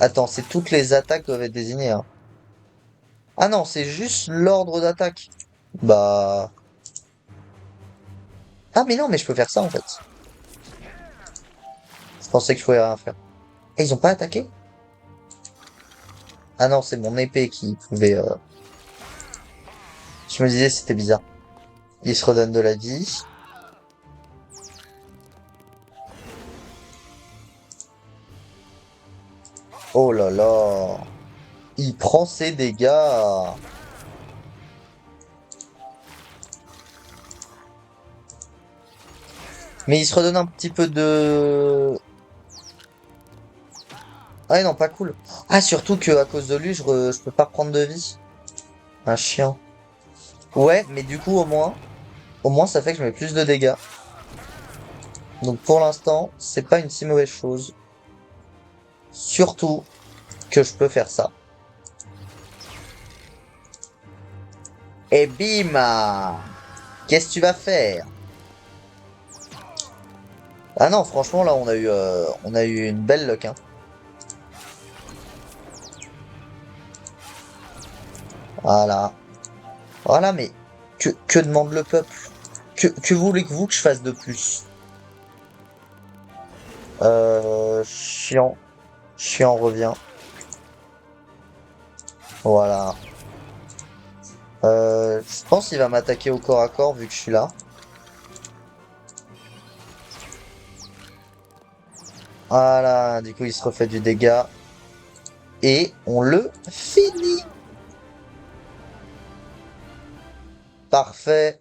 Attends, c'est toutes les attaques doivent être désignées, hein. Ah non, c'est juste l'ordre d'attaque. Bah... Ah mais non, mais je peux faire ça en fait. Je pensais que je pouvais rien faire. Et ils ont pas attaqué? Ah non, c'est mon épée qui pouvait... Je me disais c'était bizarre. Il se redonne de la vie. Oh là là. Il prend ses dégâts. Mais il se redonne un petit peu de... Ah non, pas cool. Ah, surtout que à cause de lui, je peux pas prendre de vie. Un chien. Ouais, mais du coup, au moins, ça fait que je mets plus de dégâts. Donc pour l'instant, c'est pas une si mauvaise chose. Surtout que je peux faire ça. Et bim! Qu'est-ce que tu vas faire? Ah non, franchement, là, on a eu une belle luck, hein. Voilà. Voilà, mais que demande le peuple? Que voulez-vous que je fasse de plus? Chiant. Chiant revient. Voilà. Je pense qu'il va m'attaquer au corps à corps vu que je suis là. Voilà, du coup, il se refait du dégât. Et on le finit. Parfait.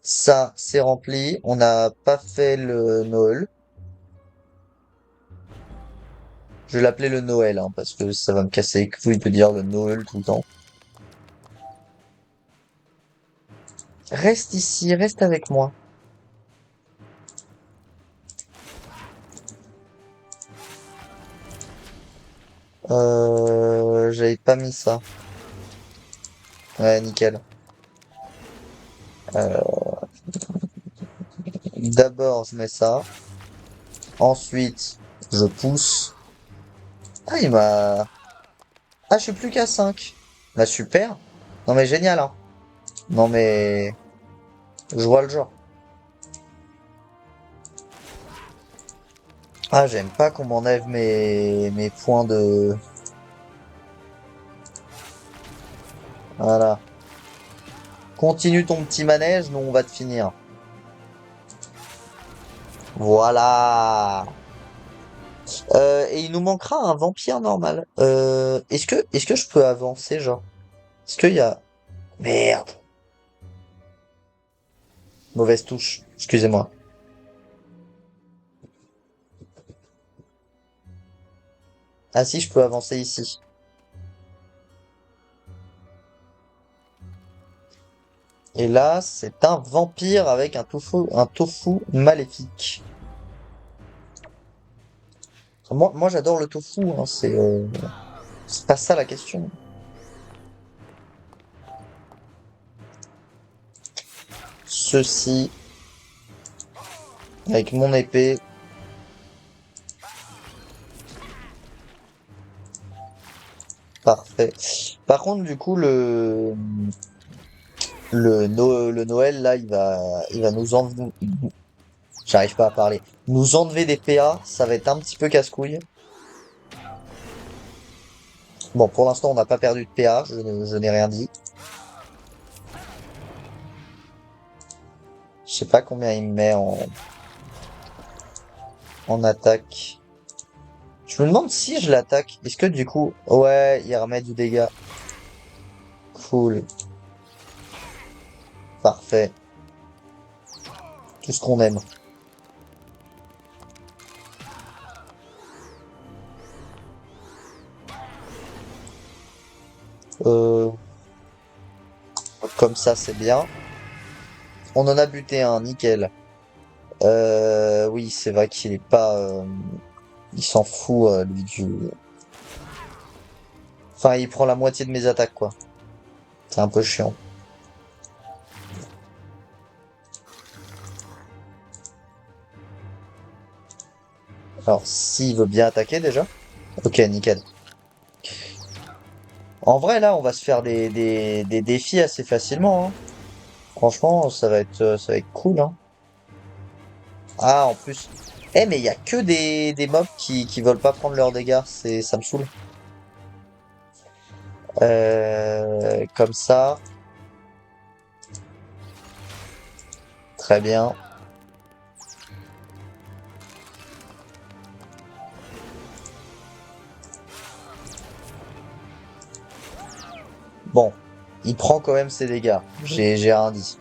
Ça, c'est rempli. On n'a pas fait le Noël. Je vais l'appeler le Noël, hein, parce que ça va me casser les couilles de dire le Noël tout le temps. Reste ici, reste avec moi. J'avais pas mis ça. Ouais, nickel. Euh, D'abord, je mets ça. Ensuite, je pousse. Ah, il m'a... Ah, je suis plus qu'à 5. Bah, super. Non, mais génial, hein. Non, mais... Je vois le genre. Ah, j'aime pas qu'on m'enlève mes points de... Voilà. Continue ton petit manège, nous on va te finir. Voilà. Et il nous manquera un vampire normal. Est-ce que je peux avancer, genre? Est-ce qu'il y a... Merde. Mauvaise touche. Excusez-moi. Ah si, je peux avancer ici. Et là, c'est un vampire avec un tofu maléfique. Moi j'adore le tofu, hein, c'est pas ça la question. Ceci, avec mon épée. Parfait. Par contre, du coup, le Noël, là, il va nous enlever, j'arrive pas à parler, nous enlever des PA, ça va être un petit peu casse-couille. Bon, pour l'instant, on n'a pas perdu de PA, je n'ai rien dit. Je sais pas combien il me met en attaque. Je me demande si je l'attaque. Est-ce que du coup... Ouais, il remet du dégât. Cool. Parfait. Tout ce qu'on aime. Euh, Comme ça, c'est bien. On en a buté un, nickel. Oui, c'est vrai qu'il est pas... il s'en fout, lui, du... Enfin, il prend la moitié de mes attaques, quoi. C'est un peu chiant. Alors, s'il veut bien attaquer, déjà. Ok, nickel. En vrai, là, on va se faire des défis assez facilement, hein. Franchement, ça va être cool, hein. Ah, en plus. Eh, mais il y a que des mobs qui veulent pas prendre leurs dégâts. Ça me saoule. Comme ça. Très bien. Bon. Il prend quand même ses dégâts. J'ai rien dit.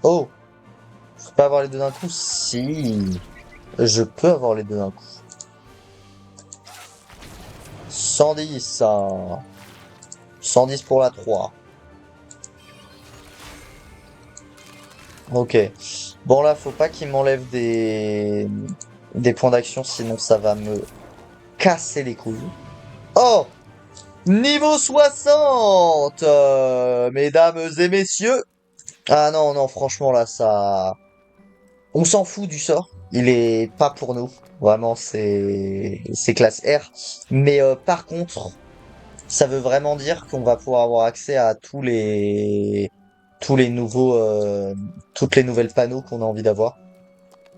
Oh! Je peux pas avoir les deux d'un coup? Si. Je peux avoir les deux d'un coup. 110, ça. 110 pour la 3. Ok. Bon, là, faut pas qu'il m'enlève des points d'action, sinon ça va me casser les couilles. Oh! Niveau 60, mesdames et messieurs. Ah non, non, franchement, là, ça... On s'en fout du sort. Il est pas pour nous. Vraiment, c'est classe R. Mais par contre, ça veut vraiment dire qu'on va pouvoir avoir accès à tous les nouveaux, toutes les nouvelles panneaux qu'on a envie d'avoir.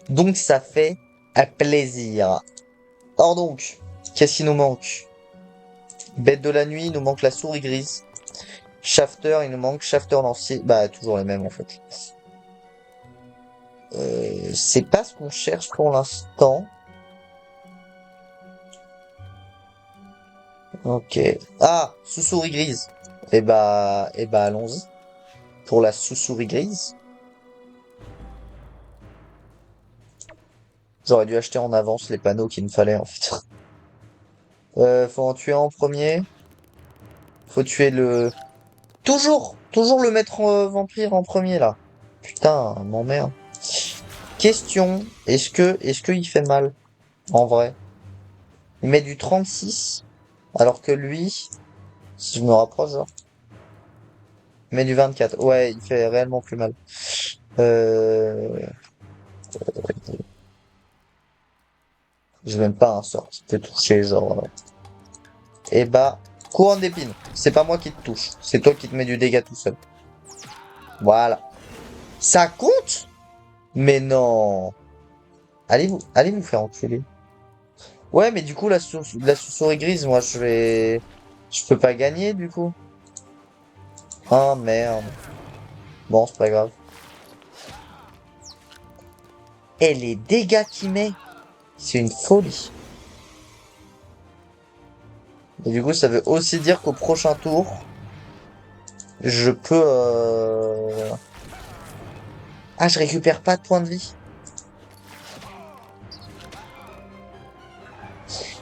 Donc ça fait un plaisir. Or donc, qu'est-ce qu'il nous manque? Bête de la nuit, il nous manque la souris grise. Shafter, il nous manque Shafter lancier. Bah, toujours les mêmes en fait. C'est pas ce qu'on cherche pour l'instant. Ok. Ah, sous-souris grise. Eh bah, allons-y. Pour la sous-souris grise. J'aurais dû acheter en avance les panneaux qu'il me fallait en fait. Faut en tuer un en premier. Faut tuer le... toujours le maître vampire en premier là. Putain, m'emmerde. Question, est-ce que il fait mal? En vrai. Il met du 36, alors que lui, si je me rapproche, genre, il met du 24. Ouais, il fait réellement plus mal. Euh... J'ai même pas un sort qui peut toucher, genre. Eh bah, couronne d'épines. C'est pas moi qui te touche. C'est toi qui te mets du dégât tout seul. Voilà. Ça compte? Mais non. Allez vous faire enculer. Ouais, mais du coup, la souris grise, moi, je peux pas gagner, du coup. Ah, merde. Bon, c'est pas grave. Et les dégâts qu'il met, c'est une folie. Et du coup, ça veut aussi dire qu'au prochain tour, je peux... Ah, je récupère pas de points de vie.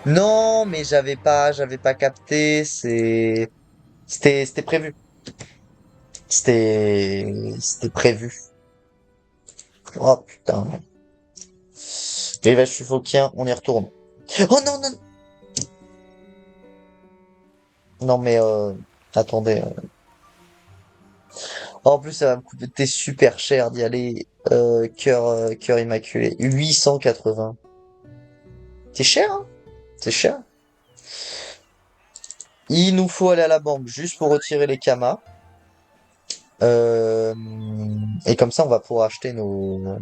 Non, mais j'avais pas capté. C'était prévu. C'était prévu. Oh putain. Rivage Suffolkien, on y retourne. Oh non, non, non, mais attendez. Oh, en plus, ça va me coûter super cher d'y aller. Cœur immaculé. 880. C'est cher, hein? C'est cher. Il nous faut aller à la banque juste pour retirer les kamas. Euh, et comme ça, on va pouvoir acheter nos...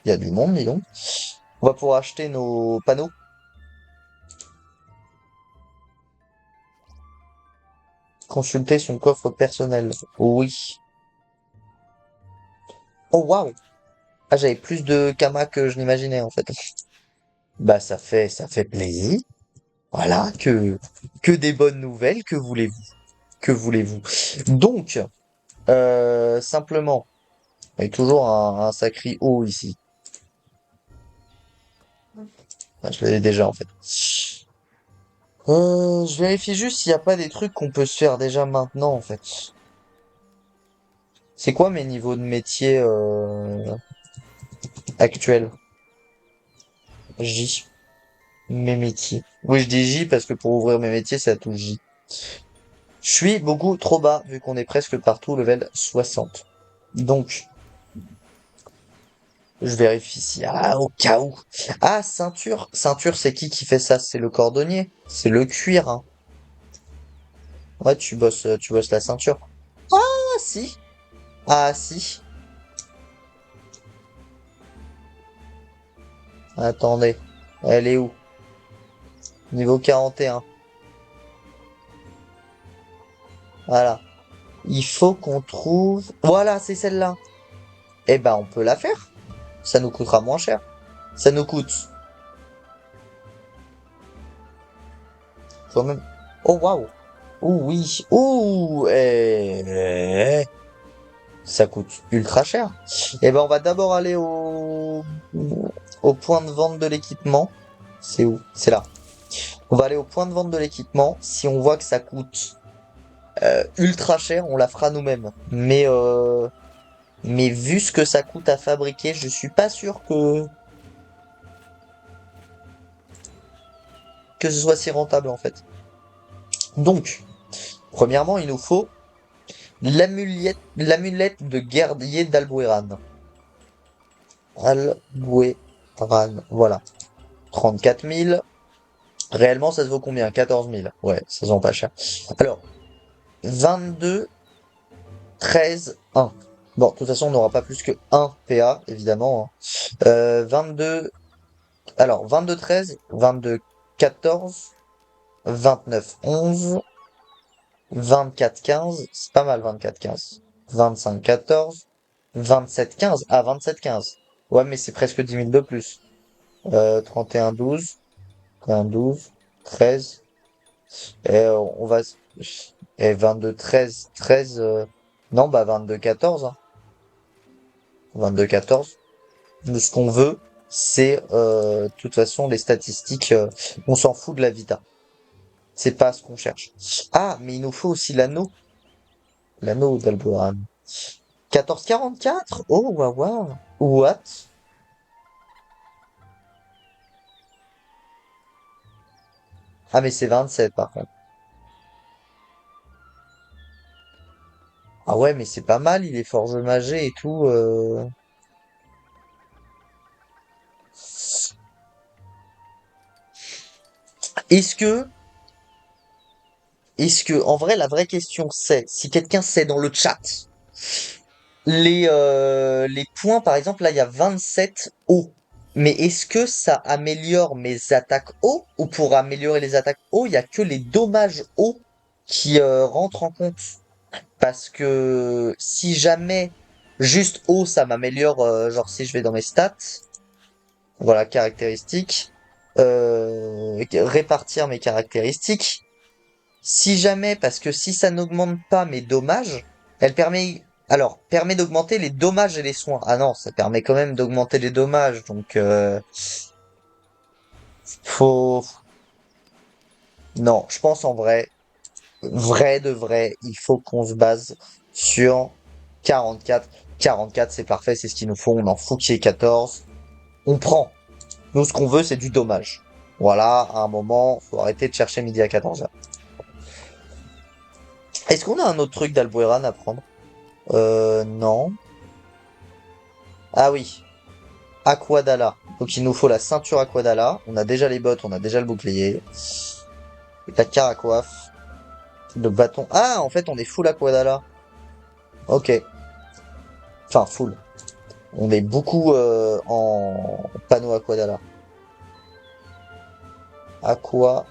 Il y a du monde, dis donc. On va pouvoir acheter nos panneaux. Consulter son coffre personnel. Oui. Oh, waouh! Ah, j'avais plus de kamas que je n'imaginais, en fait. Bah, ça fait plaisir. Voilà, que des bonnes nouvelles. Que voulez-vous? Que voulez-vous? Donc, simplement, il y a toujours un sacré haut ici. Ah, je l'avais déjà, en fait. Je vérifie juste s'il n'y a pas des trucs qu'on peut se faire déjà maintenant, en fait. C'est quoi mes niveaux de métier actuels? J. Mes métiers. Oui, je dis J parce que pour ouvrir mes métiers, c'est à tout J. Je suis beaucoup trop bas vu qu'on est presque partout level 60. Donc, je vérifie s'il y a au cas où. Ah, ceinture. Ceinture, c'est qui fait ça? C'est le cordonnier. C'est le cuir, hein. Ouais, tu bosses la ceinture. Ah, si. Ah, si. Attendez. Elle est où? Niveau 41. Voilà. Il faut qu'on trouve... Voilà, c'est celle-là. Eh ben, on peut la faire. Ça nous coûtera moins cher. Ça nous coûte quand même... Oh, waouh. Oh, oui. Oh, ça coûte ultra cher. Eh ben, on va d'abord aller au point de vente de l'équipement. C'est où? C'est là. On va aller au point de vente de l'équipement. Si on voit que ça coûte ultra cher, on la fera nous-mêmes. Mais vu ce que ça coûte à fabriquer, je suis pas sûr que ce soit si rentable en fait. Donc, premièrement, il nous faut l'amulette de guerrier d'Albueran. Albueran, voilà. 34 000. Réellement, ça se vaut combien? 14 000. Ouais, ça se vend pas cher. Alors, 22, 13, 1. Bon, de toute façon, on n'aura pas plus que 1 PA, évidemment, hein. 22, Alors, 22-13, 22-14, 29-11, 24-15, c'est pas mal 24-15. 25-14, 27-15, ah 27-15. Ouais, mais c'est presque 10 000 de plus. 31-12, 31-12, 13, et on va... Et 22-13, 13... Non, bah 22-14, hein. 22-14. Ce qu'on veut, c'est de toute façon les statistiques. On s'en fout de la vita. C'est pas ce qu'on cherche. Ah, mais il nous faut aussi l'anneau. L'anneau d'Alboran. 14,44? Oh, waouh, waouh. What? Ah, mais c'est 27 par contre. Ah ouais, mais c'est pas mal, il est forge magé et tout. Est-ce que, en vrai, la vraie question c'est, si quelqu'un sait dans le chat, les points, par exemple, là, il y a 27 hauts. Mais est-ce que ça améliore mes attaques hauts? Ou pour améliorer les attaques hauts, il y a que les dommages hauts qui rentrent en compte? Parce que si jamais juste haut, ça m'améliore, genre si je vais dans mes stats, voilà, caractéristiques, répartir mes caractéristiques. Si jamais, parce que si ça n'augmente pas mes dommages, elle permet, alors, permet d'augmenter les dommages et les soins. Ah non, ça permet quand même d'augmenter les dommages, donc faut, non, je pense en vrai, vrai de vrai, il faut qu'on se base sur 44. 44, c'est parfait, c'est ce qu'il nous faut, on en fout qu'il y ait 14. On prend. Nous, ce qu'on veut, c'est du dommage. Voilà, à un moment, faut arrêter de chercher midi à 14h. Est-ce qu'on a un autre truc d'Albueran à prendre? Non. Ah oui, Aquadala. Donc il nous faut la ceinture Aquadala. On a déjà les bottes, on a déjà le bouclier. La caracoiffe. Le bâton. Ah, en fait, on est full Aquadala. Ok. Enfin, full. On est beaucoup en panneau Aquadala. Aquadala.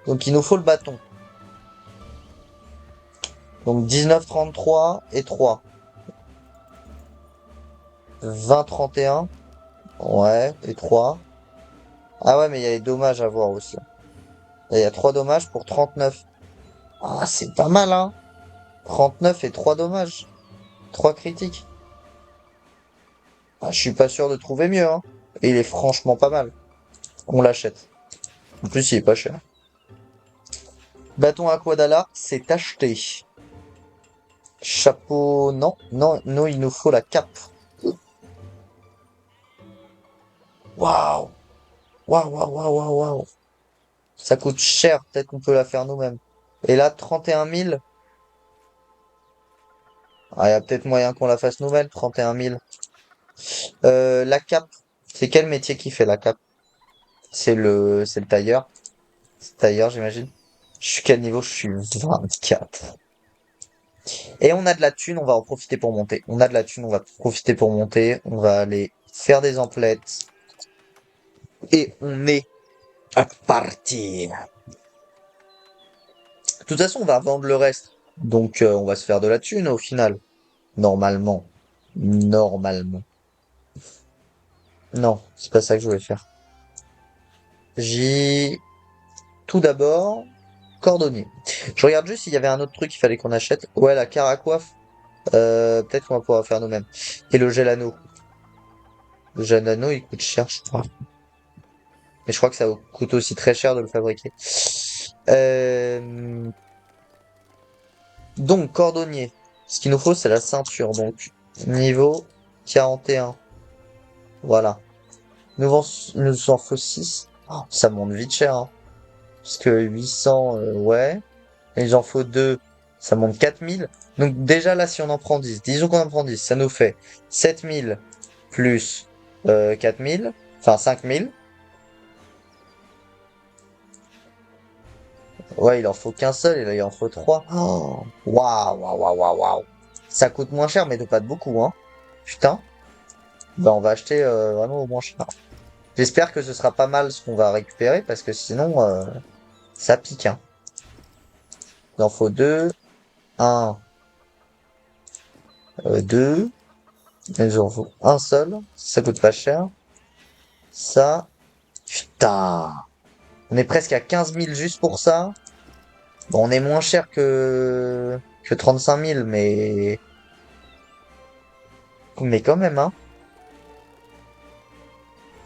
Donc il nous faut le bâton. Donc 19,33 et 3. 20,31. Ouais, et 3. Ah ouais, mais il y a les dommages à voir aussi. Il y a 3 dommages pour 39. Ah, c'est pas mal, hein. 39 et 3 dommages. 3 critiques. Ah, je suis pas sûr de trouver mieux, hein. Et il est franchement pas mal. On l'achète. En plus, il est pas cher. Bâton Aquadala, c'est acheté. Chapeau, non, non, non, il nous faut la cape. Waouh, waouh, waouh, waouh, waouh, waouh. Ça coûte cher, peut-être qu'on peut la faire nous-mêmes. Et là, 31 000. Ah, il y a peut-être moyen qu'on la fasse nous-mêmes, 31 000. La cape, c'est quel métier qui fait la cape? C'est le tailleur. C'est le tailleur, j'imagine. Je suis quel niveau? Je suis 24. Et on a de la thune, on va en profiter pour monter. On a de la thune, on va profiter pour monter. On va aller faire des emplettes. Et on est à partir. De toute façon, on va vendre le reste. Donc, on va se faire de la thune au final. Normalement. Normalement. Non, c'est pas ça que je voulais faire. J'ai tout d'abord cordonnier. Je regarde juste s'il y avait un autre truc qu'il fallait qu'on achète. Ouais, la caracoiffe. Peut-être qu'on va pouvoir faire nous-mêmes. Et le gel anneau. Le gel anneau, il coûte cher, je crois. Mais je crois que ça coûte aussi très cher de le fabriquer. Euh, Donc, cordonnier. Ce qu'il nous faut, c'est la ceinture. Donc, niveau 41. Voilà. Nous en faut 6. Oh, ça monte vite cher, hein. Parce que 800, ouais. Et il en faut 2. Ça monte 4000. Donc, déjà là, si on en prend 10, disons qu'on en prend 10, ça nous fait 7000 plus 4000. Enfin, 5000. Ouais, il en faut qu'un seul, et là, il en faut 3. Oh, waouh, waouh, waouh, waouh, waouh. Ça coûte moins cher, mais de pas de beaucoup, hein. Putain. Bah, on va acheter vraiment au moins cher. J'espère que ce sera pas mal ce qu'on va récupérer parce que sinon, ça pique, hein. Il en faut deux. Un, deux. Il en faut un seul. Ça coûte pas cher. Ça. Putain. On est presque à 15 000 juste pour ça. Bon, on est moins cher que 35 000, mais quand même, hein.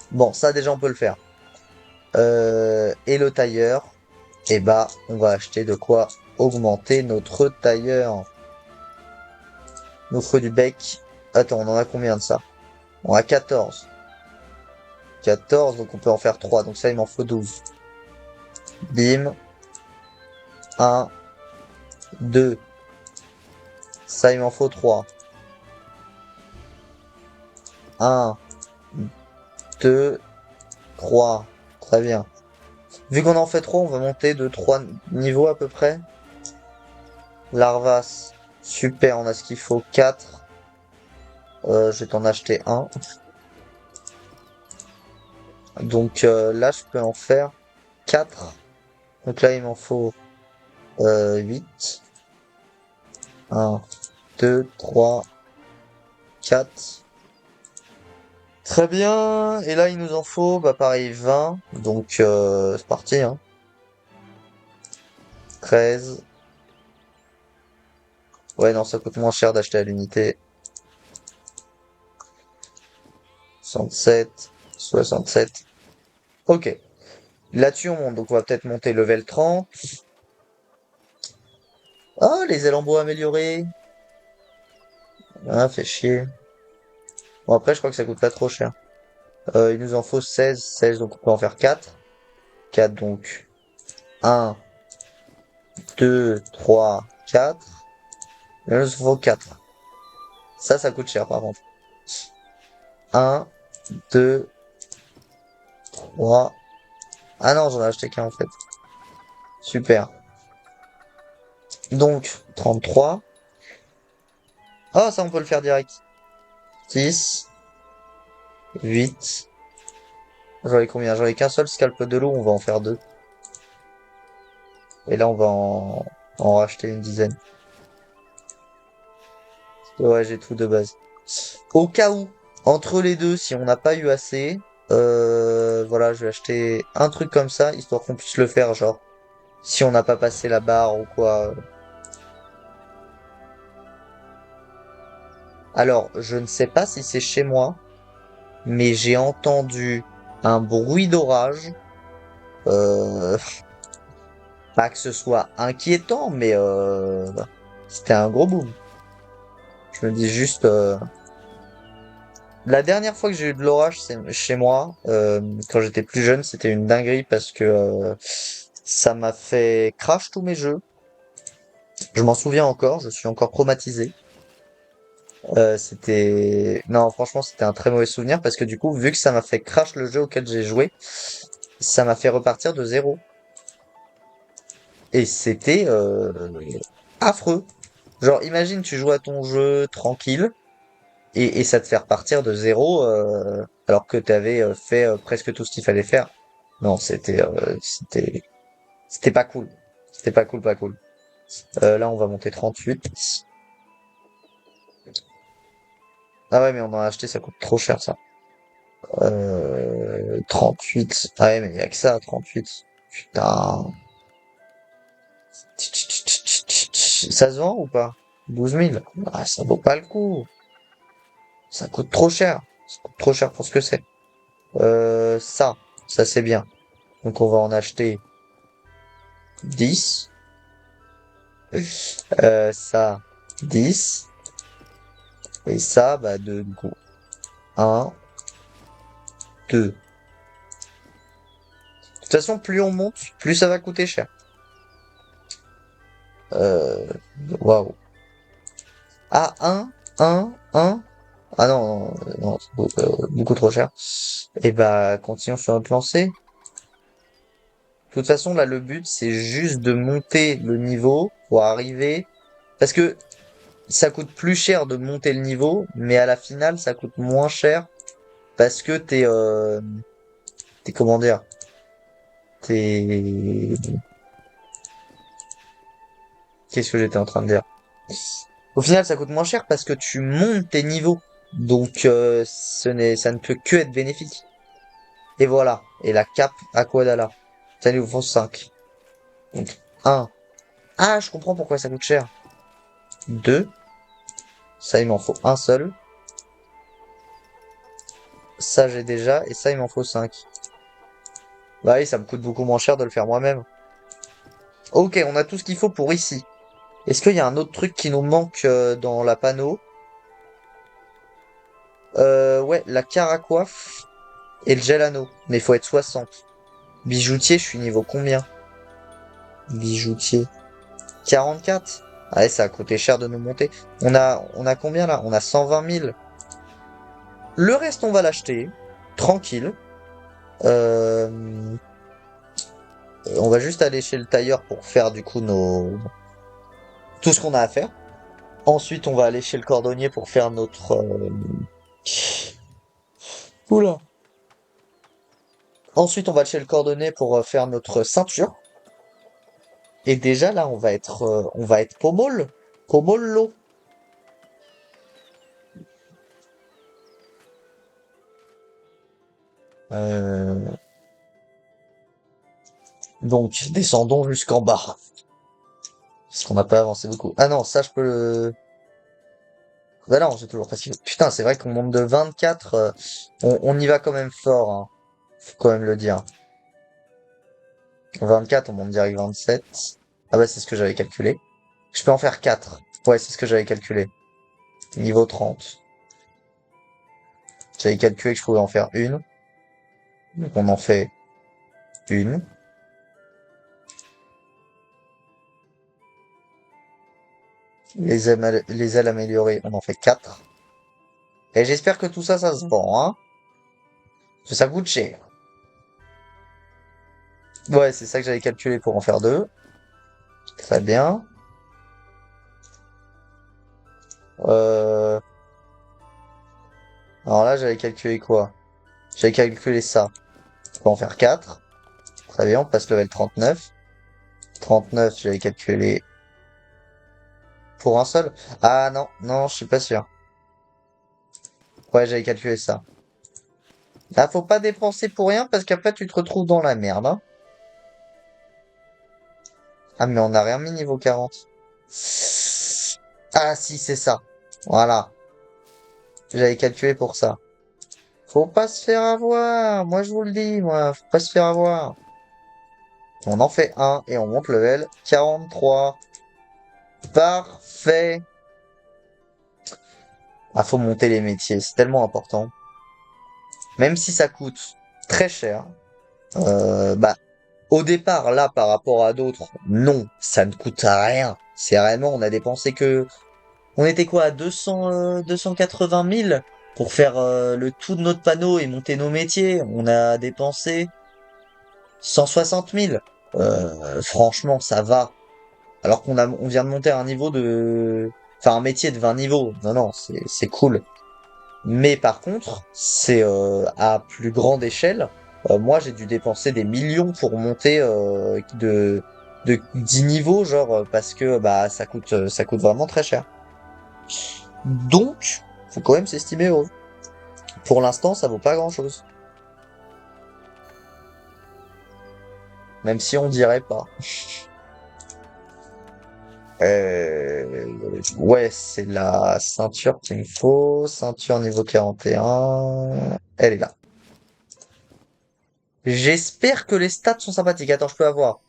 Bon, ça déjà on peut le faire. Et le tailleur, eh bah, on va acheter de quoi augmenter notre tailleur. Nous faut du bec. Attends, on en a combien de ça? On a 14. 14, donc on peut en faire 3. Donc ça, il m'en faut 12. Bim. 1, 2. Ça, il m'en faut 3. 1, 2, 3. Très bien. Vu qu'on en fait 3, on va monter de 3 niveaux à peu près. Larvas. Super, on a ce qu'il faut. 4. Je vais t'en acheter un. Donc là, je peux en faire 4. Donc là, il m'en faut 8. 1, 2, 3, 4. Très bien. Et là, il nous en faut, bah pareil, 20. Donc c'est parti, hein. 13. Ouais, non, ça coûte moins cher d'acheter à l'unité. 67. 67. Ok. Là-dessus, on monte. Donc on va peut-être monter level 30. Ah, les ailes en bois améliorées. Ah, fait chier. Bon, après, je crois que ça coûte pas trop cher. Il nous en faut 16. 16, donc on peut en faire 4. 4, donc 1, 2, 3, 4. Il nous en faut 4. Ça coûte cher par contre. 1, 2, 3. Ah non, j'en ai acheté qu'un en fait. Super. Donc, 33. Ah, ça on peut le faire direct. 10, 8. J'en ai combien? J'en ai qu'un seul scalp de l'eau, on va en faire deux. Et là, on va en racheter une dizaine. Ouais, j'ai tout de base. Au cas où, entre les deux, si on n'a pas eu assez, voilà, je vais acheter un truc comme ça, histoire qu'on puisse le faire, genre, si on n'a pas passé la barre ou quoi. Alors, je ne sais pas si c'est chez moi, mais j'ai entendu un bruit d'orage. Euh, Pas que ce soit inquiétant, mais c'était un gros boom. Je me dis juste, la dernière fois que j'ai eu de l'orage c'est chez moi, quand j'étais plus jeune, c'était une dinguerie parce que ça m'a fait crash tous mes jeux. Je m'en souviens encore, je suis encore traumatisé. Non, franchement, c'était un très mauvais souvenir parce que du coup, vu que ça m'a fait crash le jeu auquel j'ai joué, ça m'a fait repartir de zéro. Et c'était affreux. Genre, imagine, tu joues à ton jeu tranquille et ça te fait repartir de zéro alors que tu avais fait presque tout ce qu'il fallait faire. Non, c'était pas cool. C'était pas cool, pas cool. Là, on va monter 38. Ah ouais, mais on en a acheté, ça coûte trop cher, ça. 38. Ah ouais, mais il y a que ça, 38. Putain. Ça se vend ou pas? 12 000. Ah, ça vaut pas le coup. Ça coûte trop cher. Ça coûte trop cher pour ce que c'est. Ça, ça c'est bien. Donc on va en acheter 10. Ça, 10. Et ça, bah 2 du coup. 1, 2. De toute façon, plus on monte, plus ça va coûter cher. Euh, Waouh. Ah, un. Ah non, non, c'est beaucoup trop cher. Et bah, continuons sur notre lancée. De toute façon, là, le but, c'est juste de monter le niveau pour arriver. Parce que ça coûte plus cher de monter le niveau, mais à la finale, ça coûte moins cher Parce que t'es comment dire? T'es, qu'est-ce que j'étais en train de dire? Au final, ça coûte moins cher parce que tu montes tes niveaux. Donc, ça ne peut que être bénéfique. Et voilà. Et la cape Aquadala. Ça nous vaut 5. Donc, un. Ah, je comprends pourquoi ça coûte cher. 2. Ça, il m'en faut un seul. Ça, j'ai déjà. Et ça, il m'en faut 5. Bah oui, ça me coûte beaucoup moins cher de le faire moi-même. Ok, on a tout ce qu'il faut pour ici. Est-ce qu'il y a un autre truc qui nous manque dans la panneau? Ouais, la caracoiffe et le gel anneau. Mais il faut être 60. Bijoutier, je suis niveau combien? Bijoutier. 44? Ah ouais, ça a coûté cher de nous monter. On a combien là? On a 120 000. Le reste, on va l'acheter. Tranquille. Euh, on va juste aller chez le tailleur pour faire du coup tout ce qu'on a à faire. Ensuite, on va aller chez le cordonnier pour faire notre... Oula. Ensuite, on va chez le cordonnier pour faire notre ceinture. Et déjà là, on va être pomol. Pomollo. Euh, donc, descendons jusqu'en bas. Parce qu'on n'a pas avancé beaucoup. Ah non, ça je peux le... Bah non, j'ai toujours pas suivi. Putain, c'est vrai qu'on monte de 24. On y va quand même fort, hein. Faut quand même le dire. 24, on monte direct 27. Ah bah c'est ce que j'avais calculé. Je peux en faire 4. Ouais, c'est ce que j'avais calculé. Niveau 30. J'avais calculé que je pouvais en faire une. Donc on en fait une. Les ailes améliorées, on en fait 4. Et j'espère que tout ça, ça se vend, hein. Parce que ça coûte cher. Ouais, c'est ça que j'avais calculé pour en faire deux. Très bien. Euh... Alors là, j'avais calculé quoi? J'avais calculé ça. On peut en faire 4. Très bien, on passe level 39. 39, j'avais calculé pour un seul. Ah non, non, je suis pas sûr. Ouais, j'avais calculé ça. Ah, faut pas dépenser pour rien parce qu'après tu te retrouves dans la merde, hein. Ah, mais on a rien mis niveau 40. Ah si, c'est ça. Voilà. J'avais calculé pour ça. Faut pas se faire avoir. Moi, je vous le dis, moi. Faut pas se faire avoir. On en fait un et on monte level 43. Parfait. Ah, faut monter les métiers. C'est tellement important. Même si ça coûte très cher. Bah, au départ, là, par rapport à d'autres, non, ça ne coûte rien. C'est réellement, on a dépensé que, on était quoi, à 280 000 pour faire le tout de notre panneau et monter nos métiers. On a dépensé 160 000. Franchement, ça va. Alors on vient de monter à un niveau enfin, un métier de 20 niveaux. Non, non, c'est cool. Mais par contre, c'est à plus grande échelle. Moi, j'ai dû dépenser des millions pour monter de 10 niveaux, genre parce que bah ça coûte vraiment très cher. Donc, faut quand même s'estimer heureux. Pour l'instant, ça vaut pas grand-chose, même si on dirait pas. Ouais, c'est la ceinture qu'il me faut. Ceinture niveau 41. Elle est là. J'espère que les stats sont sympathiques. Attends, je peux avoir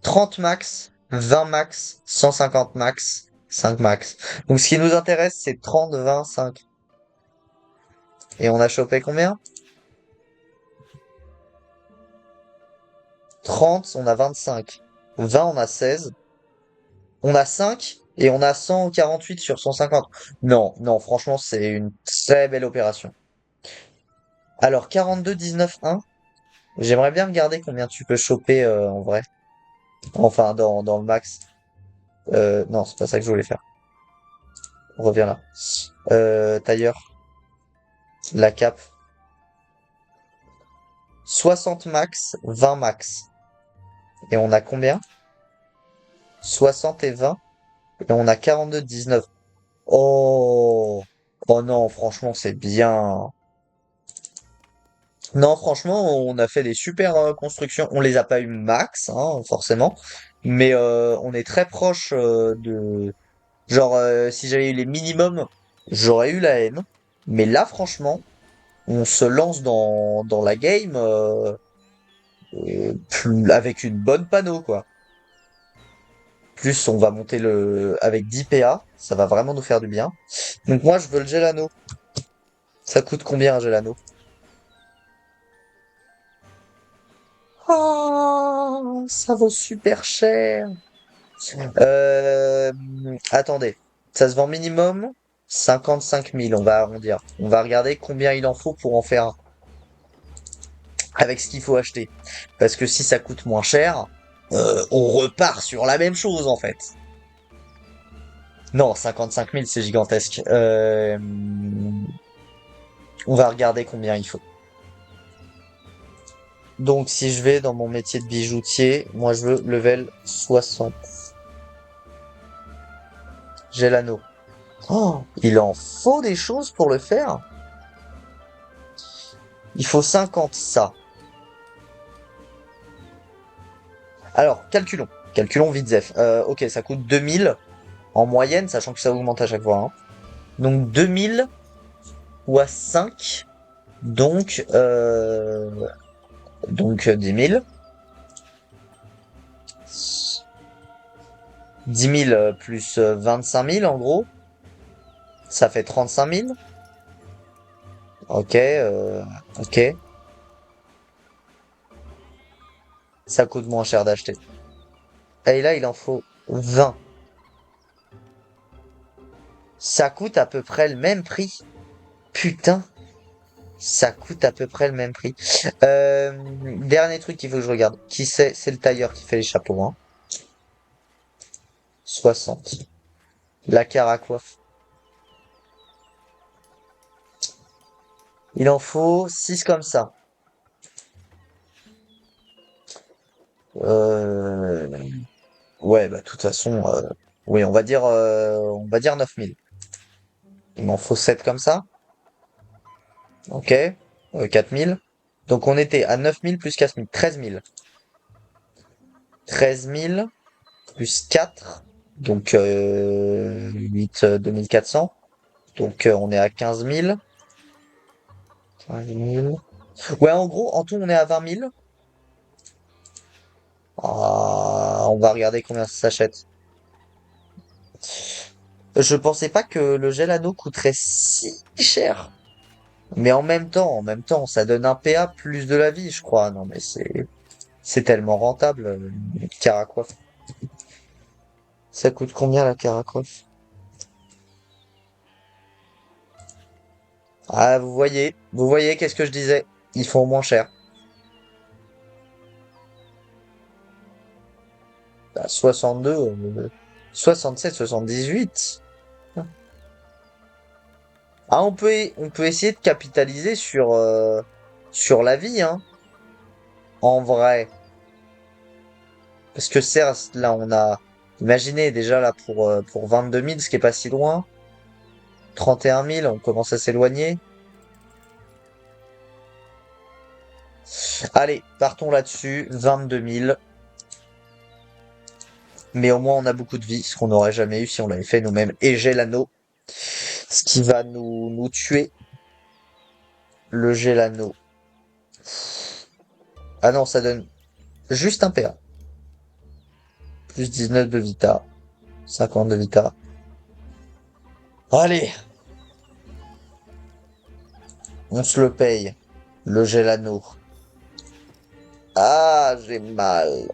30 max, 20 max, 150 max, 5 max. Donc ce qui nous intéresse, c'est 30, 20, 5. Et on a chopé combien? 30, on a 25. 20, on a 16. On a 5 et on a 148 sur 150. Non, non, franchement, c'est une très belle opération. Alors, 42, 19, 1. J'aimerais bien regarder combien tu peux choper en vrai. Enfin, dans le max. Non, c'est pas ça que je voulais faire. On revient là. Tailleur. La cape. 60 max, 20 max. Et on a combien? 60 et 20. Et on a 42, 19. Oh! Oh non, franchement, c'est bien. Non, franchement, on a fait des super constructions. On les a pas eu max, hein, forcément. Mais on est très proche de... Genre, si j'avais eu les minimums, j'aurais eu la haine. Mais là, franchement, on se lance dans la game avec une bonne panneau, quoi. Plus, on va monter le avec 10 PA. Ça va vraiment nous faire du bien. Donc moi, je veux le Gelano. Ça coûte combien un Gelano? Oh, ça vaut super cher. Euh, attendez, ça se vend minimum 55 000, on va arrondir. On va regarder combien il en faut pour en faire un, avec ce qu'il faut acheter. Parce que si ça coûte moins cher, on repart sur la même chose en fait. Non, 55 000 c'est gigantesque. On va regarder combien il faut. Donc si je vais dans mon métier de bijoutier, moi je veux level 60. J'ai l'anneau. Oh, il en faut des choses pour le faire. Il faut 50 ça. Alors, calculons. Calculons vite Zef. Ok, ça coûte 2000 en moyenne, sachant que ça augmente à chaque fois, hein. Donc 2000 fois 5. Donc 10 000. 10 000 plus 25 000 en gros. Ça fait 35 000. Ok, ok. Ça coûte moins cher d'acheter. Et là, il en faut 20. Ça coûte à peu près le même prix. Putain, ça coûte à peu près le même prix. Dernier truc qu'il faut que je regarde. Qui c'est? C'est le tailleur qui fait les chapeaux, hein. 60. La caracoiffe. Il en faut 6 comme ça. Euh... Ouais, bah de toute façon, oui, on va dire 9 000. Il m'en faut 7 comme ça. Ok. 4 000. Donc on était à 9 000 plus 4 000. 13 000. 13 000 plus 4. Donc 8, 2400. Donc on est à 15 000. 15 000. Ouais, en gros, en tout, on est à 20 000. Ah, on va regarder combien ça s'achète. Je pensais pas que le gel anneau coûterait si cher. Mais en même temps, ça donne un PA plus de la vie, je crois. Non, mais c'est tellement rentable, Caracoiffe. Ça coûte combien la Caracoiffe? Ah, vous voyez, qu'est-ce que je disais? Ils font moins cher. Bah, 62, 67, 78. Ah, on peut essayer de capitaliser sur la vie, hein, en vrai. Parce que certes, là, imaginez déjà là pour 22 000, ce qui est pas si loin. 31 000, on commence à s'éloigner. Allez, partons là-dessus. 22 000. Mais au moins, on a beaucoup de vie, ce qu'on n'aurait jamais eu si on l'avait fait nous-mêmes. Et j'ai l'anneau. Ce qui va nous tuer. Le Gélano. Ah non, ça donne juste un PA. Plus 19 de Vita. 50 de Vita. Allez, on se le paye. Le Gélano. Ah, j'ai mal.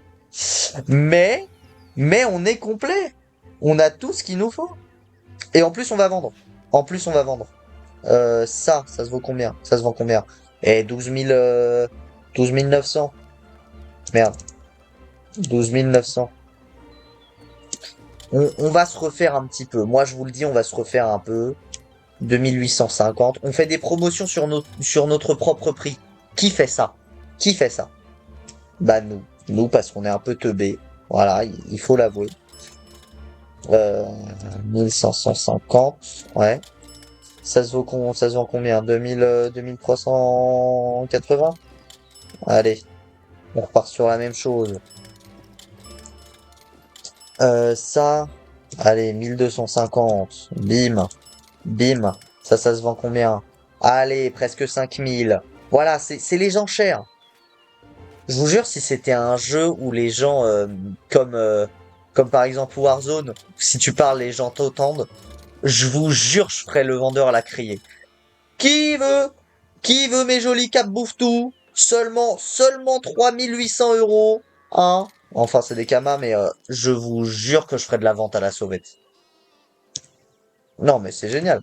Mais, mais on est complet. On a tout ce qu'il nous faut. Et en plus, on va vendre. En plus, on va vendre. Ça se vaut combien? Ça se vend combien? Eh, 12 000, 12 900. Merde. 12 900. On va se refaire un petit peu. Moi, je vous le dis, on va se refaire un peu. 2850. On fait des promotions sur notre propre prix. Qui fait ça? Qui fait ça? Bah nous. Nous, parce qu'on est un peu teubés. Voilà, il faut l'avouer. Euh, 1550, ouais. Ça se vend combien? 2000, 2380? Allez, on repart sur la même chose. Ça, allez, 1250. Bim, bim. Ça se vend combien? Allez, presque 5000. Voilà, c'est les gens chers. Je vous jure, si c'était un jeu où les gens, comme, comme par exemple Warzone, si tu parles, les gens t'entendent, je vous jure, je ferais le vendeur à la crier. Qui veut? Qui veut mes jolis cap bouffe-tout? Seulement 3800 €. Hein? Enfin, c'est des camas, mais je vous jure que je ferai de la vente à la sauvette. Non, mais c'est génial.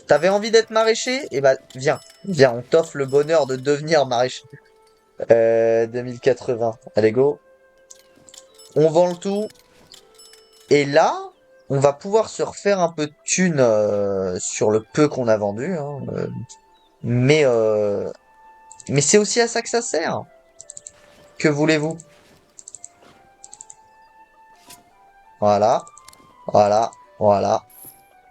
T'avais envie d'être maraîcher? Eh bah, viens. Viens, on t'offre le bonheur de devenir maraîcher. 2080. Allez, go. On vend le tout. Et là, on va pouvoir se refaire un peu de thunes sur le peu qu'on a vendu. Hein, mais euh, mais c'est aussi à ça que ça sert. Que voulez-vous? Voilà, voilà, voilà.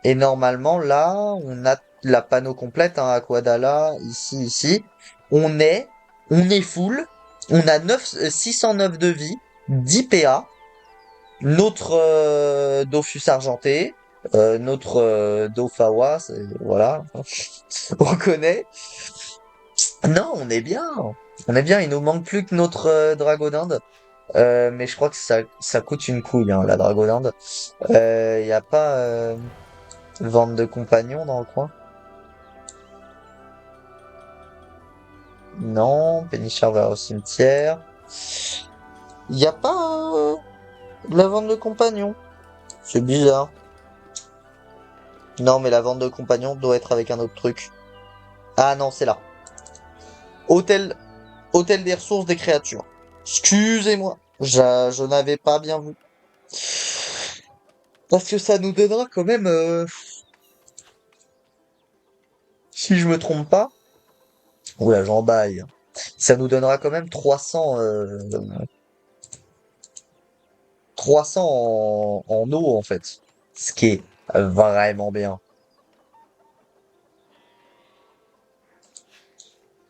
Et normalement, là, on a la panneau complète, hein, Aquadala, ici. On est, on est full. On a 609 de vie, 10 PA, notre Dofus argenté, notre Dofawa, voilà, on connaît. Non, on est bien. On est bien, il nous manque plus que notre Dragodinde. Mais je crois que ça coûte une couille, hein, la Dragodinde. Y a pas vente de compagnons dans le coin? Non, Pénichard va au cimetière. Y a pas de la vente de compagnons. C'est bizarre. Non, mais la vente de compagnons doit être avec un autre truc. Ah non, c'est là. Hôtel, hôtel des ressources des créatures. Excusez-moi. Je n'avais pas bien vu. Parce que ça nous donnera quand même, si je me trompe pas, oula, j'en baille. Ça nous donnera quand même 300 en eau, en fait. Ce qui est vraiment bien.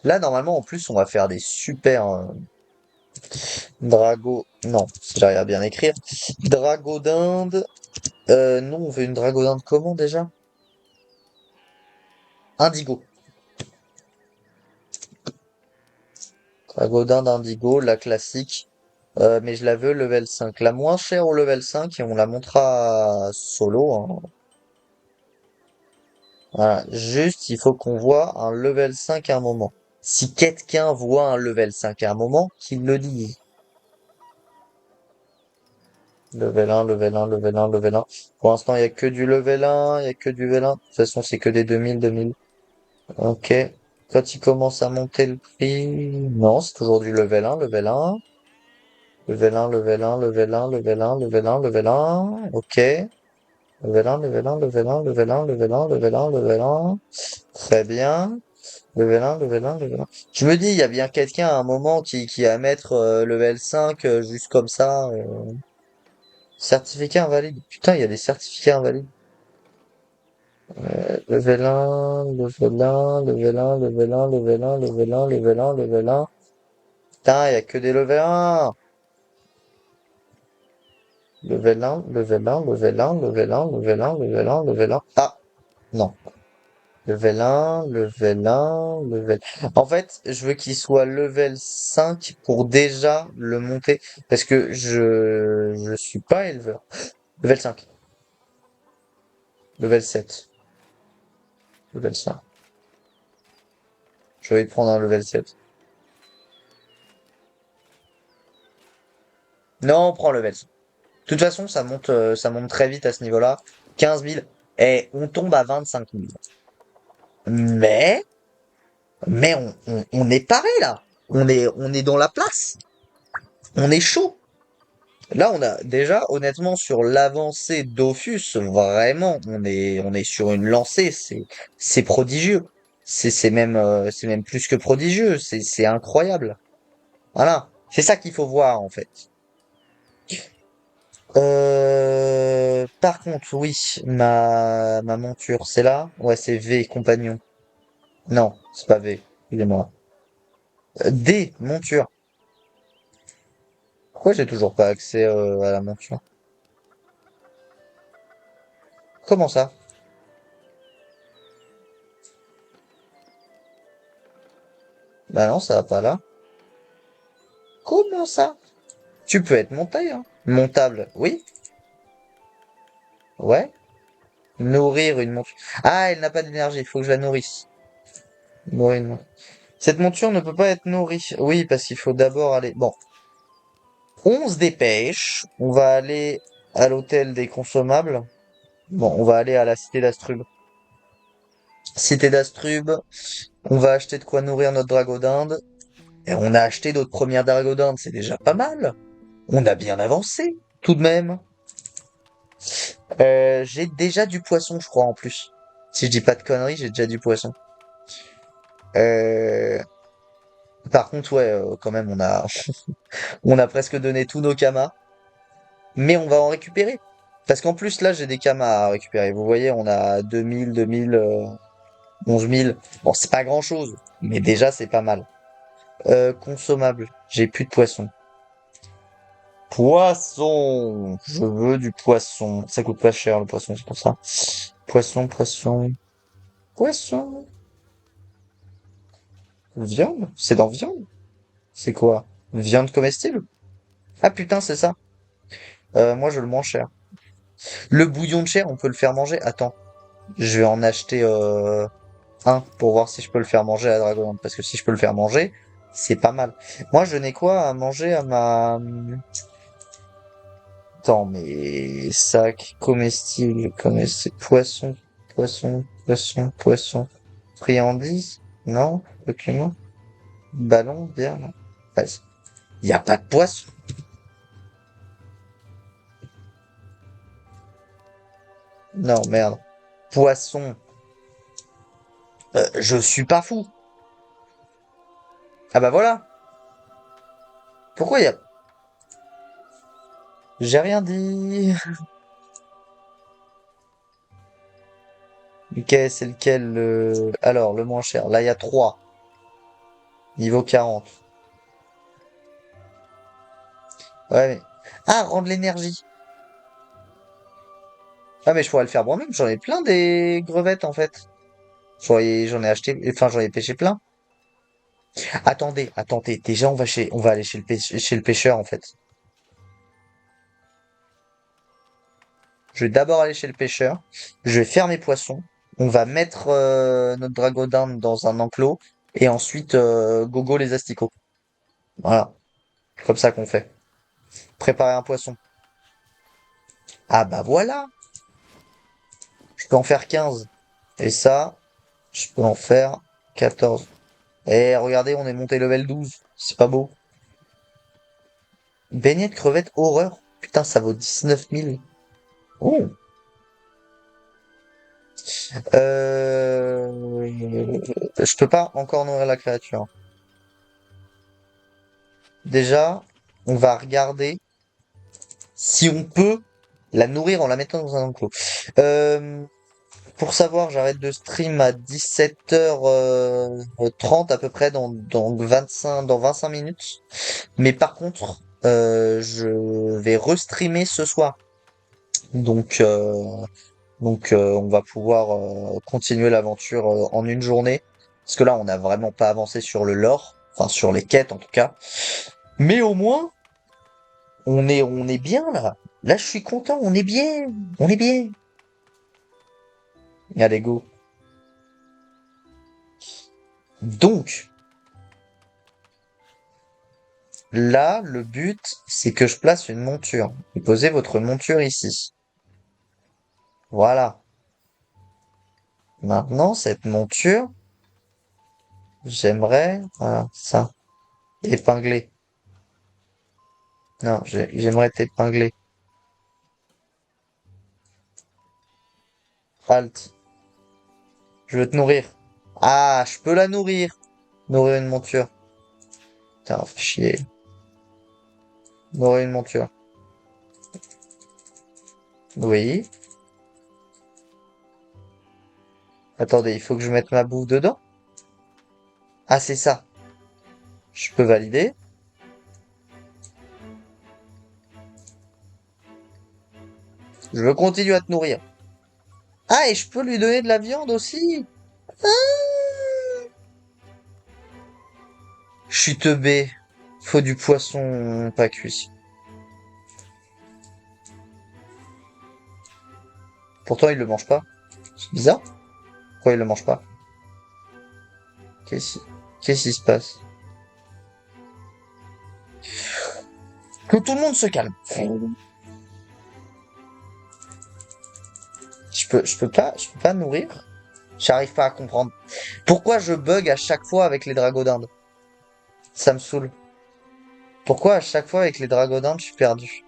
Là, normalement, en plus, on va faire des super drago... Non, si j'arrive à bien écrire. Dragodinde. Non, on veut une dragodinde comment déjà? Indigo. Dragodinde indigo, la classique. Mais je la veux level 5. La moins chère au level 5 et on la montera solo, hein. Voilà. Juste, il faut qu'on voit un level 5 à un moment. Si quelqu'un voit un level 5 à un moment, qu'il le dise. Level 1, level 1, level 1, level 1. Pour l'instant, il n'y a que du level 1, il n'y a que du level 1. De toute façon, c'est que des 2000, 2000. Ok. Quand il commence à monter le prix, non, c'est toujours du level 1, level 1. Level 1, level 1, level 1, level 1, level 1, level 1. Ok. Level 1, level 1, level 1, level 1, level 1, level 1, level 1. Très bien. Level 1, level 1, level 1. Je me dis, il y a bien quelqu'un à un moment qui va mettre level 5 juste comme ça. Certificat invalide. Putain, il y a des certificats invalides. Level 1, level 1, level 1, level 1, level 1, level 1, level 1, level 1. Putain, il y a que des level 1. Level 1, level 1, level 1, level 1, level 1, level 1, level 1. Ah, non. Level 1, level 1, level... En fait, je veux qu'il soit level 5 pour déjà le monter. Parce que je suis pas éleveur. Level 5. Level 7. Level 5. Je vais y prendre un level 7. Non, on prend level 5. De toute façon, ça monte très vite à ce niveau-là. 15 000. Et on tombe à 25 000. Mais, on est paré là. On est dans la place. On est chaud. Là, on a déjà, honnêtement, sur l'avancée Dofus, vraiment, on est sur une lancée. C'est prodigieux. C'est même plus que prodigieux, c'est incroyable. Voilà, c'est ça qu'il faut voir en fait. Par contre, oui, ma monture, c'est là? Ouais, c'est V, compagnon. Non, c'est pas V, excusez-moi. D, monture. Pourquoi j'ai toujours pas accès à la monture? Comment ça? Bah non, ça va pas là. Comment ça? Tu peux être monté, hein. Montable, oui, ouais. Nourrir une monture. Ah, elle n'a pas d'énergie, il faut que je la nourrisse. Nourrir une monture. Cette monture ne peut pas être nourrie. Oui, parce qu'il faut d'abord aller. Bon, on se dépêche. On va aller à l'hôtel des consommables. Bon, on va aller à la cité d'Astrub. Cité d'Astrub, on va acheter de quoi nourrir notre dragodinde. Et on a acheté notre première dragodinde, c'est déjà pas mal. On a bien avancé, tout de même. J'ai déjà du poisson, je crois, en plus. Si je dis pas de conneries, j'ai déjà du poisson. Euh, Par contre, ouais, quand même, on a presque donné tous nos kamas. Mais on va en récupérer. Parce qu'en plus, là, j'ai des kamas à récupérer. Vous voyez, on a 2000, 2000, 11 000. Bon, c'est pas grand-chose. Mais déjà, c'est pas mal. Consommable. J'ai plus de poisson. Poisson! Je veux du poisson. Ça coûte pas cher, le poisson, c'est pour ça. Poisson, poisson, poisson. Viande? C'est dans viande? C'est quoi? Viande comestible? Ah putain, c'est ça. Moi, je veux le moins cher. Le bouillon de chair, on peut le faire manger. Attends, je vais en acheter un pour voir si je peux le faire manger à la dragonde. Parce que si je peux le faire manger, c'est pas mal. Moi, je n'ai quoi à manger à ma... Attends, mais sac poisson, poisson, poisson, poisson. Friandise? Non? Document? Ballon? Bière? Non. Il y a pas de poisson. Non, merde. Poisson. Je suis pas fou. Ah bah voilà. Pourquoi il y a... J'ai rien dit. Ok, c'est lequel le... Alors, le moins cher. Là, il y a 3. Niveau 40. Ouais, mais... Ah, rendre l'énergie. Ah, mais je pourrais le faire moi-même. J'en ai plein des crevettes, en fait. J'en ai acheté... Enfin, j'en ai pêché plein. Attendez, attendez. Déjà, on va aller chez le pêcheur, en fait. Je vais d'abord aller chez le pêcheur. Je vais faire mes poissons. On va mettre notre dragodinde dans un enclos. Et ensuite, gogo les asticots. Voilà. Comme ça qu'on fait. Préparer un poisson. Ah bah voilà. Je peux en faire 15. Et ça, je peux en faire 14. Et regardez, on est monté level 12. C'est pas beau. Beignet de crevettes horreur. Putain, ça vaut 19 000. Oh. Je peux pas encore nourrir la créature. Déjà, on va regarder si on peut la nourrir en la mettant dans un enclos. Euh, pour savoir, j'arrête de stream à 17h30 à peu près dans 25 minutes. Mais par contre, je vais restreamer ce soir. Donc, on va pouvoir continuer l'aventure en une journée. Parce que là, on n'a vraiment pas avancé sur le lore. Enfin, sur les quêtes en tout cas. Mais au moins, on est bien là. Là, je suis content. On est bien. On est bien. Allez, go. Donc, là, le but, c'est que je place une monture. Vous posez votre monture ici. Voilà. Maintenant, cette monture, j'aimerais, voilà, ça, épingler. Non, j'aimerais t'épingler. Halt. Je veux te nourrir. Ah, je peux la nourrir. Nourrir une monture. Putain, fait chier. Nourrir une monture. Oui. Attendez, il faut que je mette ma bouffe dedans. Ah, c'est ça. Je peux valider. Je veux continuer à te nourrir. Ah, et je peux lui donner de la viande aussi. Ah, je suis teubé. Faut du poisson pas cuit. Pourtant, il le mange pas. C'est bizarre. Pourquoi il le mange pas? Qu'est-ce qu'est-ce qui se passe? Que tout le monde se calme. Je peux pas nourrir? J'arrive pas à comprendre. Pourquoi je bug à chaque fois avec les dragos d'Inde? Ça me saoule. Pourquoi à chaque fois avec les dragos d'Inde, je suis perdu?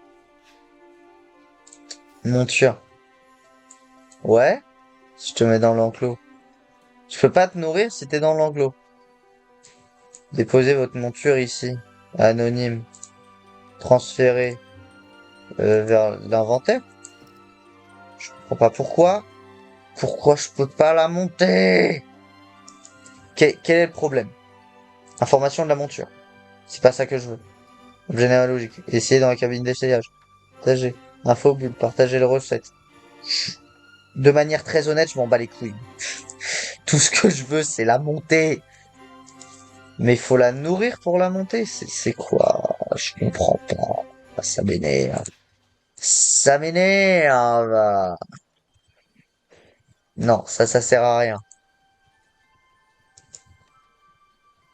Monture. Ouais? Je te mets dans l'enclos. Je peux pas te nourrir si t'es dans l'enclos. Déposez votre monture ici. Anonyme. Transféré vers l'inventaire. Je comprends pas pourquoi. Pourquoi je peux pas la monter? Quel est le problème? Information de la monture. C'est pas ça que je veux. Objet généalogique. Essayez dans la cabine d'essayage. Partagez. Info bulle. Partagez les recettes. De manière très honnête, je m'en bats les couilles. Tout ce que je veux, c'est la monter. Mais faut la nourrir pour la monter. C'est quoi? Je comprends pas. Ça m'énerve. Ça m'énerve. Non, ça sert à rien.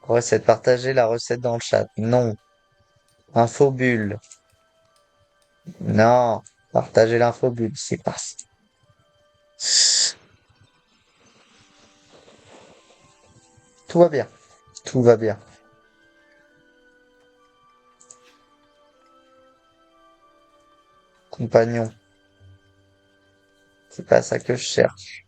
Recette partagée, la recette dans le chat. Non. Infobulle. Non. Partagez l'infobulle. C'est pas ça. Tout va bien. Tout va bien. Compagnon. C'est pas ça que je cherche.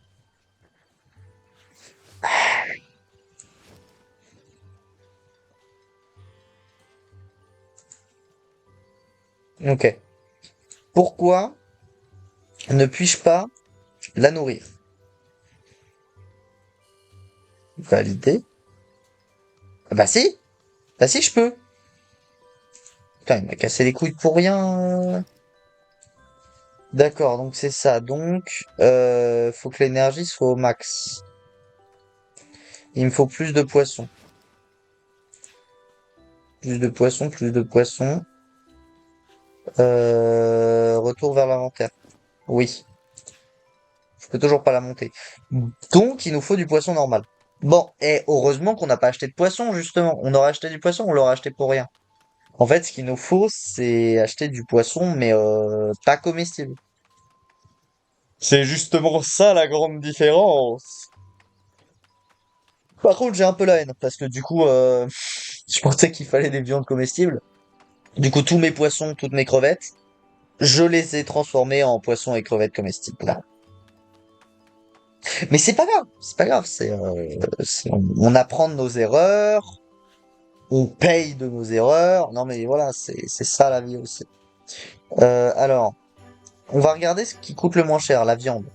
Ok. Pourquoi ne puis-je pas la nourrir? Valider. Ah bah si. Bah si, je peux. Putain, il m'a cassé les couilles pour rien. D'accord, donc c'est ça. Donc, faut que l'énergie soit au max. Il me faut plus de poissons. Plus de poissons, plus de poissons. Retour vers l'inventaire. Oui. Je peux toujours pas la monter. Donc, il nous faut du poisson normal. Bon, et heureusement qu'on n'a pas acheté de poisson, justement. On aurait acheté du poisson, on l'aurait acheté pour rien. En fait, ce qu'il nous faut, c'est acheter du poisson, mais pas comestible. C'est justement ça la grande différence. Par contre, j'ai un peu la haine, parce que du coup, je pensais qu'il fallait des viandes comestibles. Du coup, tous mes poissons, toutes mes crevettes, je les ai transformés en poissons et crevettes comestibles. Là. Mais c'est pas grave, c'est pas grave. On apprend de nos erreurs, on paye de nos erreurs. Non mais voilà, c'est ça la vie aussi. Alors, on va regarder ce qui coûte le moins cher, la viande.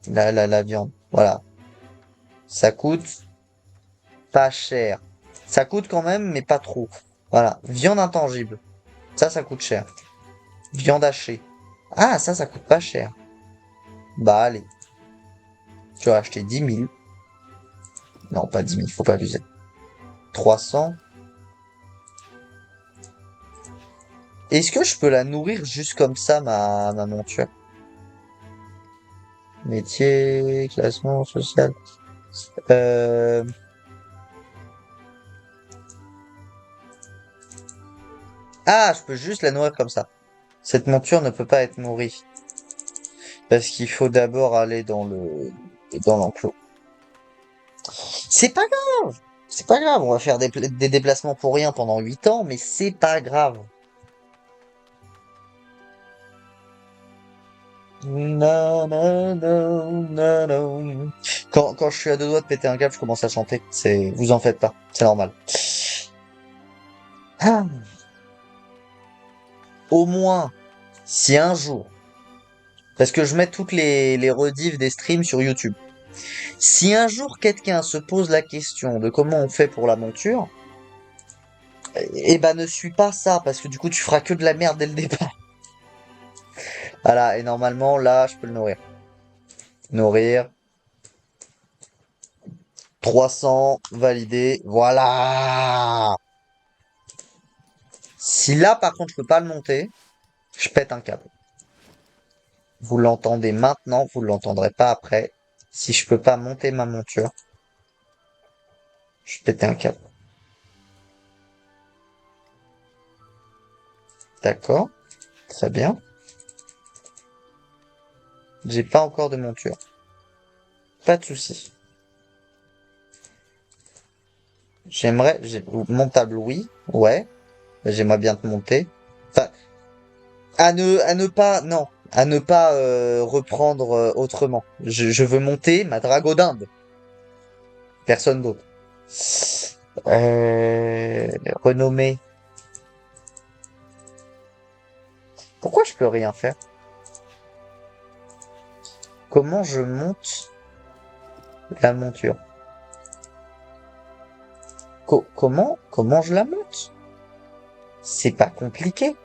La viande, voilà. Ça coûte pas cher. Ça coûte quand même, mais pas trop. Voilà. Viande intangible. Ça coûte cher. Viande hachée. Ah, ça coûte pas cher. Bah, allez. Tu vas acheter 10 000. Non, pas 10 000, faut pas abuser. 300. Est-ce que je peux la nourrir juste comme ça, ma monture? Métier, classement social. Euh... Ah, je peux juste la nourrir comme ça. Cette monture ne peut pas être nourrie. Parce qu'il faut d'abord aller dans l'enclos. C'est pas grave. C'est pas grave. On va faire des déplacements pour rien pendant 8 ans, mais c'est pas grave. Na, na, na, na, na. Quand je suis à deux doigts de péter un câble, je commence à chanter. Vous en faites pas, c'est normal. Ah. Au moins, si un jour, parce que je mets toutes les rediffs des streams sur YouTube. Si un jour quelqu'un se pose la question de comment on fait pour la monture, eh ben ne suis pas ça, parce que du coup tu feras que de la merde dès le départ. Voilà, et normalement là, je peux le nourrir. Nourrir. 300, validé. Voilà. Si là par contre je peux pas le monter, je pète un câble. Vous l'entendez maintenant, vous l'entendrez pas après. Si je peux pas monter ma monture, je pète un câble. D'accord, très bien. J'ai pas encore de monture. Pas de souci. Montable, oui, ouais. J'aimerais bien te monter. Enfin, à ne pas, non, à ne pas reprendre autrement. Je veux monter ma dragodinde. Personne d'autre. Euh, Renommer. Pourquoi je peux rien faire? Comment je monte la monture? Comment je la monte? C'est pas compliqué.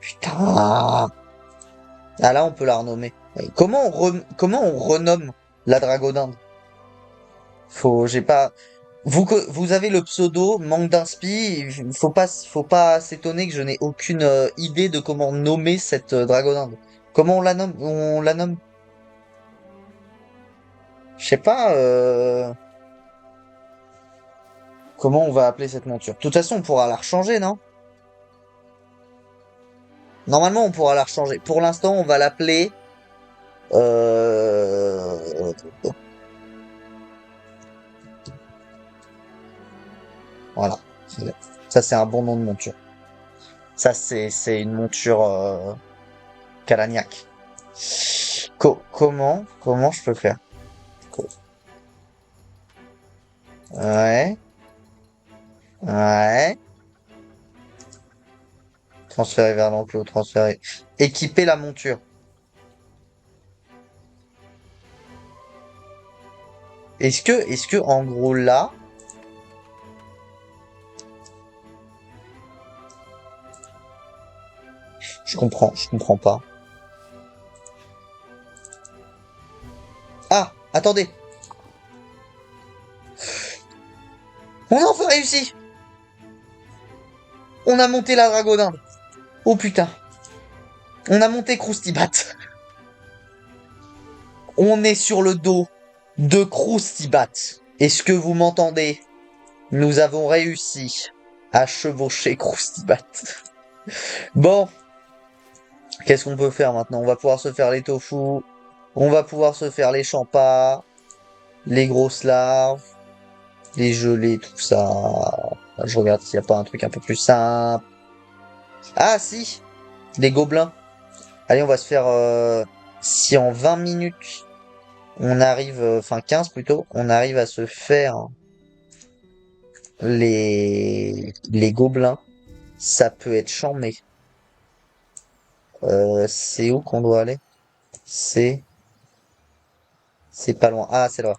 Putain. Ah là, on peut la renommer. Comment on renomme la dragodinde? J'ai pas. Vous avez le pseudo, manque d'inspi. Faut pas s'étonner que je n'ai aucune idée de comment nommer cette dragoninde. Comment on la nomme? On la nomme? Je sais pas. Comment on va appeler cette monture? De toute façon, on pourra la rechanger, non? Normalement, on pourra la rechanger. Pour l'instant, on va l'appeler. Euh... Voilà. Ça, c'est un bon nom de monture. Ça, c'est une monture Calagnac. Comment je peux faire? Co- Ouais, ouais. Transférer vers l'enclos, transférer. Équiper la monture. Est-ce que, en gros, là, je comprends pas. Ah, attendez. On a enfin réussi. On a monté la dragoninde. Oh putain. On a monté Croustibat. On est sur le dos de Croustibat. Est-ce que vous m'entendez? Nous avons réussi à chevaucher Croustibat. Bon, qu'est-ce qu'on peut faire maintenant? On va pouvoir se faire les tofu. On va pouvoir se faire les champas, les grosses larves, les gelées, tout ça. Je regarde s'il n'y a pas un truc un peu plus simple. Ah si, les gobelins. Allez, on va se faire... si en 20 minutes, on arrive... Enfin 15 plutôt, on arrive à se faire les gobelins, ça peut être chambé. C'est où qu'on doit aller? C'est... C'est pas loin. Ah, c'est là.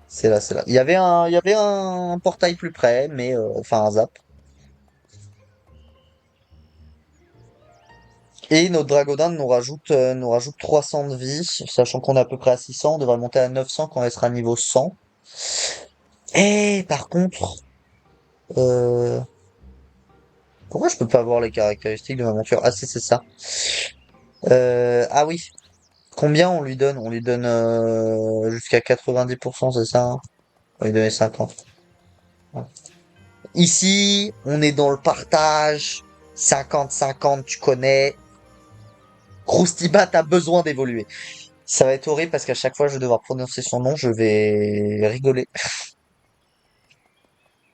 C'est là, c'est là. Il y avait un portail plus près, mais... Enfin, un zap. Et notre Dragodin nous rajoute 300 de vie, sachant qu'on est à peu près à 600, on devrait monter à 900 quand elle sera niveau 100. Et par contre, euh, pourquoi je peux pas voir les caractéristiques de ma monture? Ah si, c'est ça. Ah oui, combien on lui donne? On lui donne jusqu'à 90%, c'est ça, hein? On va lui donner 50. Ouais. Ici, on est dans le partage. 50-50, tu connais. Croustibat a besoin d'évoluer. Ça va être horrible parce qu'à chaque fois je vais devoir prononcer son nom, je vais rigoler.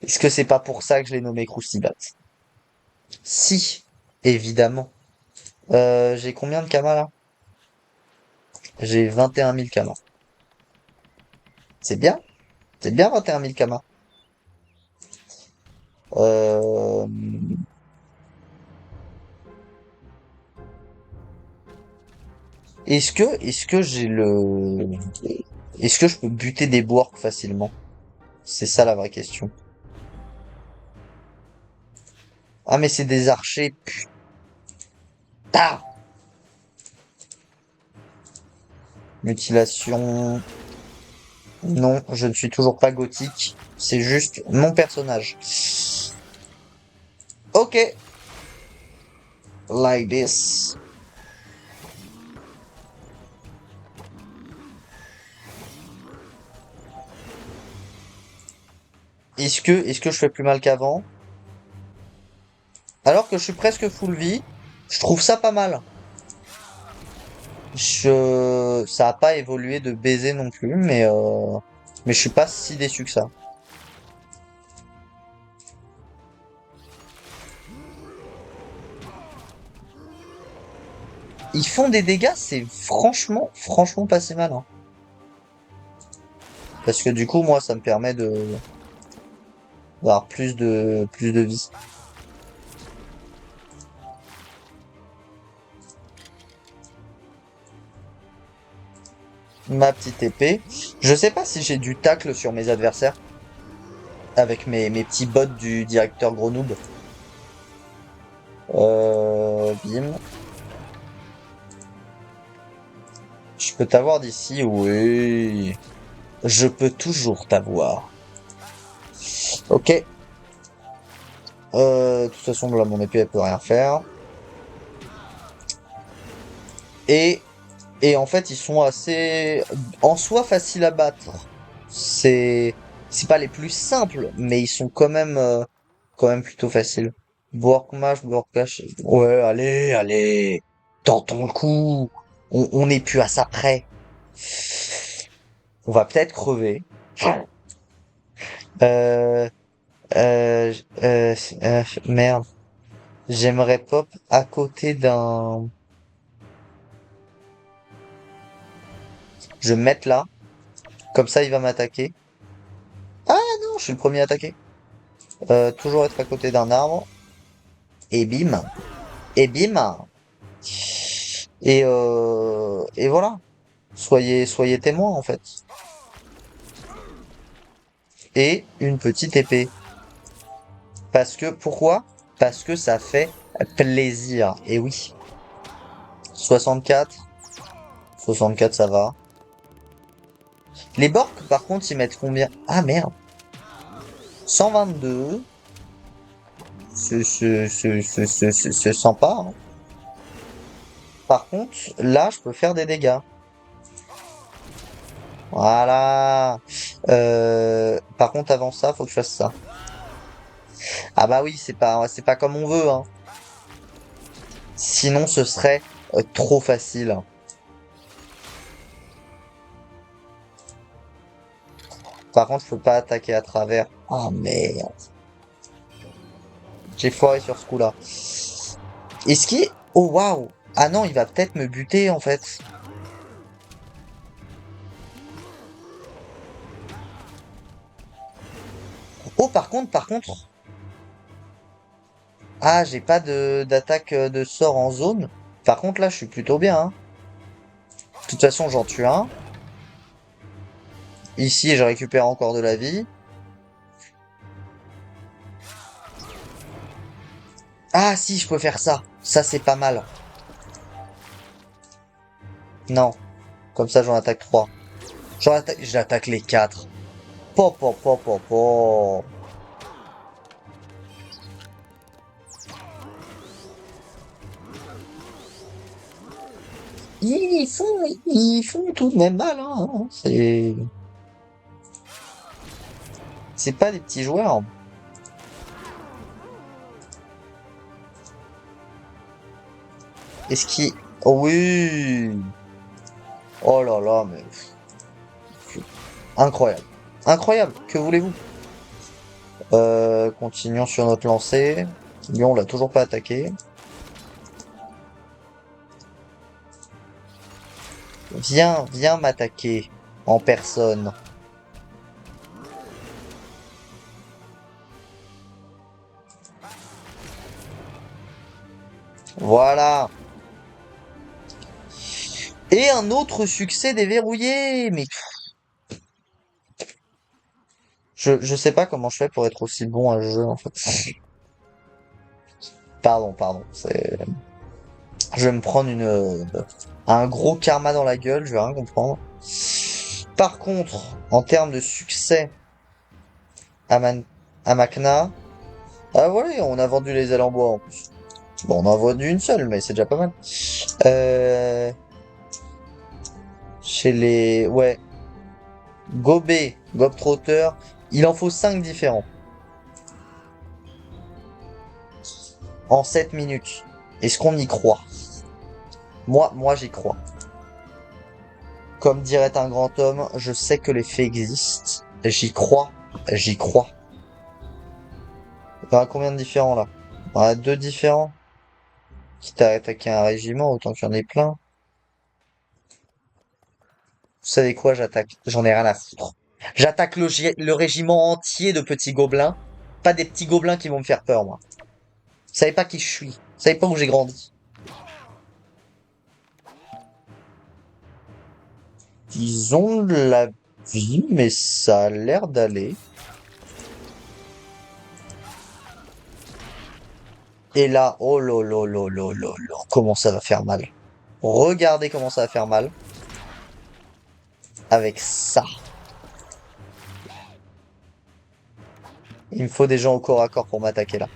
Est-ce que c'est pas pour ça que je l'ai nommé Croustibat? Si, évidemment. J'ai combien de Kama là? J'ai 21 000 kamas. C'est bien. C'est bien 21 000 kamas. Euh... est-ce que j'ai est-ce que je peux buter des Borks facilement? C'est ça la vraie question. Ah, mais c'est des archers. Putain! Mutilation. Non, je ne suis toujours pas gothique. C'est juste mon personnage. Ok. Like this. Est-ce que je fais plus mal qu'avant? Alors que je suis presque full vie, je trouve ça pas mal. Ça a pas évolué de baiser non plus, mais je suis pas si déçu que ça. Ils font des dégâts, c'est franchement pas si mal, hein. Parce que du coup, moi, ça me permet d'avoir plus de vie. Ma petite épée. Je sais pas si j'ai du tacle sur mes adversaires avec mes petits bots du directeur gros noob. Bim. Je peux t'avoir d'ici, oui. Je peux toujours t'avoir. Ok. De toute façon, là, mon épée, elle peut rien faire. Et, et en fait, ils sont assez, en soi, faciles à battre. C'est, c'est pas les plus simples, mais ils sont quand même plutôt faciles. Borkmash, Borkash. Ouais, allez. Tentons le coup. On n'est plus à ça près. On va peut-être crever. Euh, merde. J'aimerais pop à côté d'un. Je vais me mettre là. Comme ça, il va m'attaquer. Ah non, je suis le premier à attaquer. Toujours être à côté d'un arbre. Et bim. Et bim. Et voilà. Soyez témoins, en fait. Et une petite épée. Pourquoi? Parce que ça fait plaisir. Et oui. 64. 64, ça va. Les Borks, par contre, ils mettent combien? Ah merde. 122. C'est sympa, hein. Par contre, là, je peux faire des dégâts. Voilà. Par contre, avant ça, faut que je fasse ça. Ah bah oui, c'est pas comme on veut, hein. Sinon, ce serait trop facile. Par contre, faut pas attaquer à travers. Ah merde. J'ai foiré sur ce coup-là. Est-ce qu'il... Oh waouh. Ah non, il va peut-être me buter en fait. Oh par contre. Ah, j'ai pas de d'attaque de sort en zone. Par contre là, je suis plutôt bien, hein. De toute façon, j'en tue un. Ici, je récupère encore de la vie. Ah si, je peux faire ça. Ça, c'est pas mal. Non. Comme ça, j'en attaque 3. J'attaque les 4. Po. Ils font tout de même mal, hein. C'est pas des petits joueurs. Est-ce qu'il... Oh oui! Oh là là, mais... Incroyable. Incroyable, que voulez-vous? Continuons sur notre lancée. Lui, on l'a toujours pas attaqué. Viens m'attaquer en personne. Voilà. Et un autre succès déverrouillé. Mais je sais pas comment je fais pour être aussi bon à ce jeu en fait. Pardon. Je vais me prendre un gros karma dans la gueule, je vais rien comprendre. Par contre, en termes de succès à, à Macna, ah ouais, on a vendu les ailes en bois en plus. Bon, on en a vendu une seule, mais c'est déjà pas mal. Euh, chez les... Ouais, Gobé, Globetrotter, il en faut 5 différents. En 7 minutes. Est-ce qu'on y croit? Moi j'y crois. Comme dirait un grand homme, je sais que les faits existent. J'y crois. Il y en a combien de différents là? Il y en a 2 différents. Quitte à attaquer un régiment, autant qu'il y en ait plein. Vous savez quoi, j'attaque. J'en ai rien à foutre. J'attaque le régiment entier de petits gobelins. Pas des petits gobelins qui vont me faire peur, moi. Vous savez pas qui je suis. Vous savez pas où j'ai grandi. Ils ont de la vie, mais ça a l'air d'aller. Et là, oh là, comment ça va faire mal. Regardez comment ça va faire mal. Avec ça. Il me faut des gens au corps à corps pour m'attaquer là.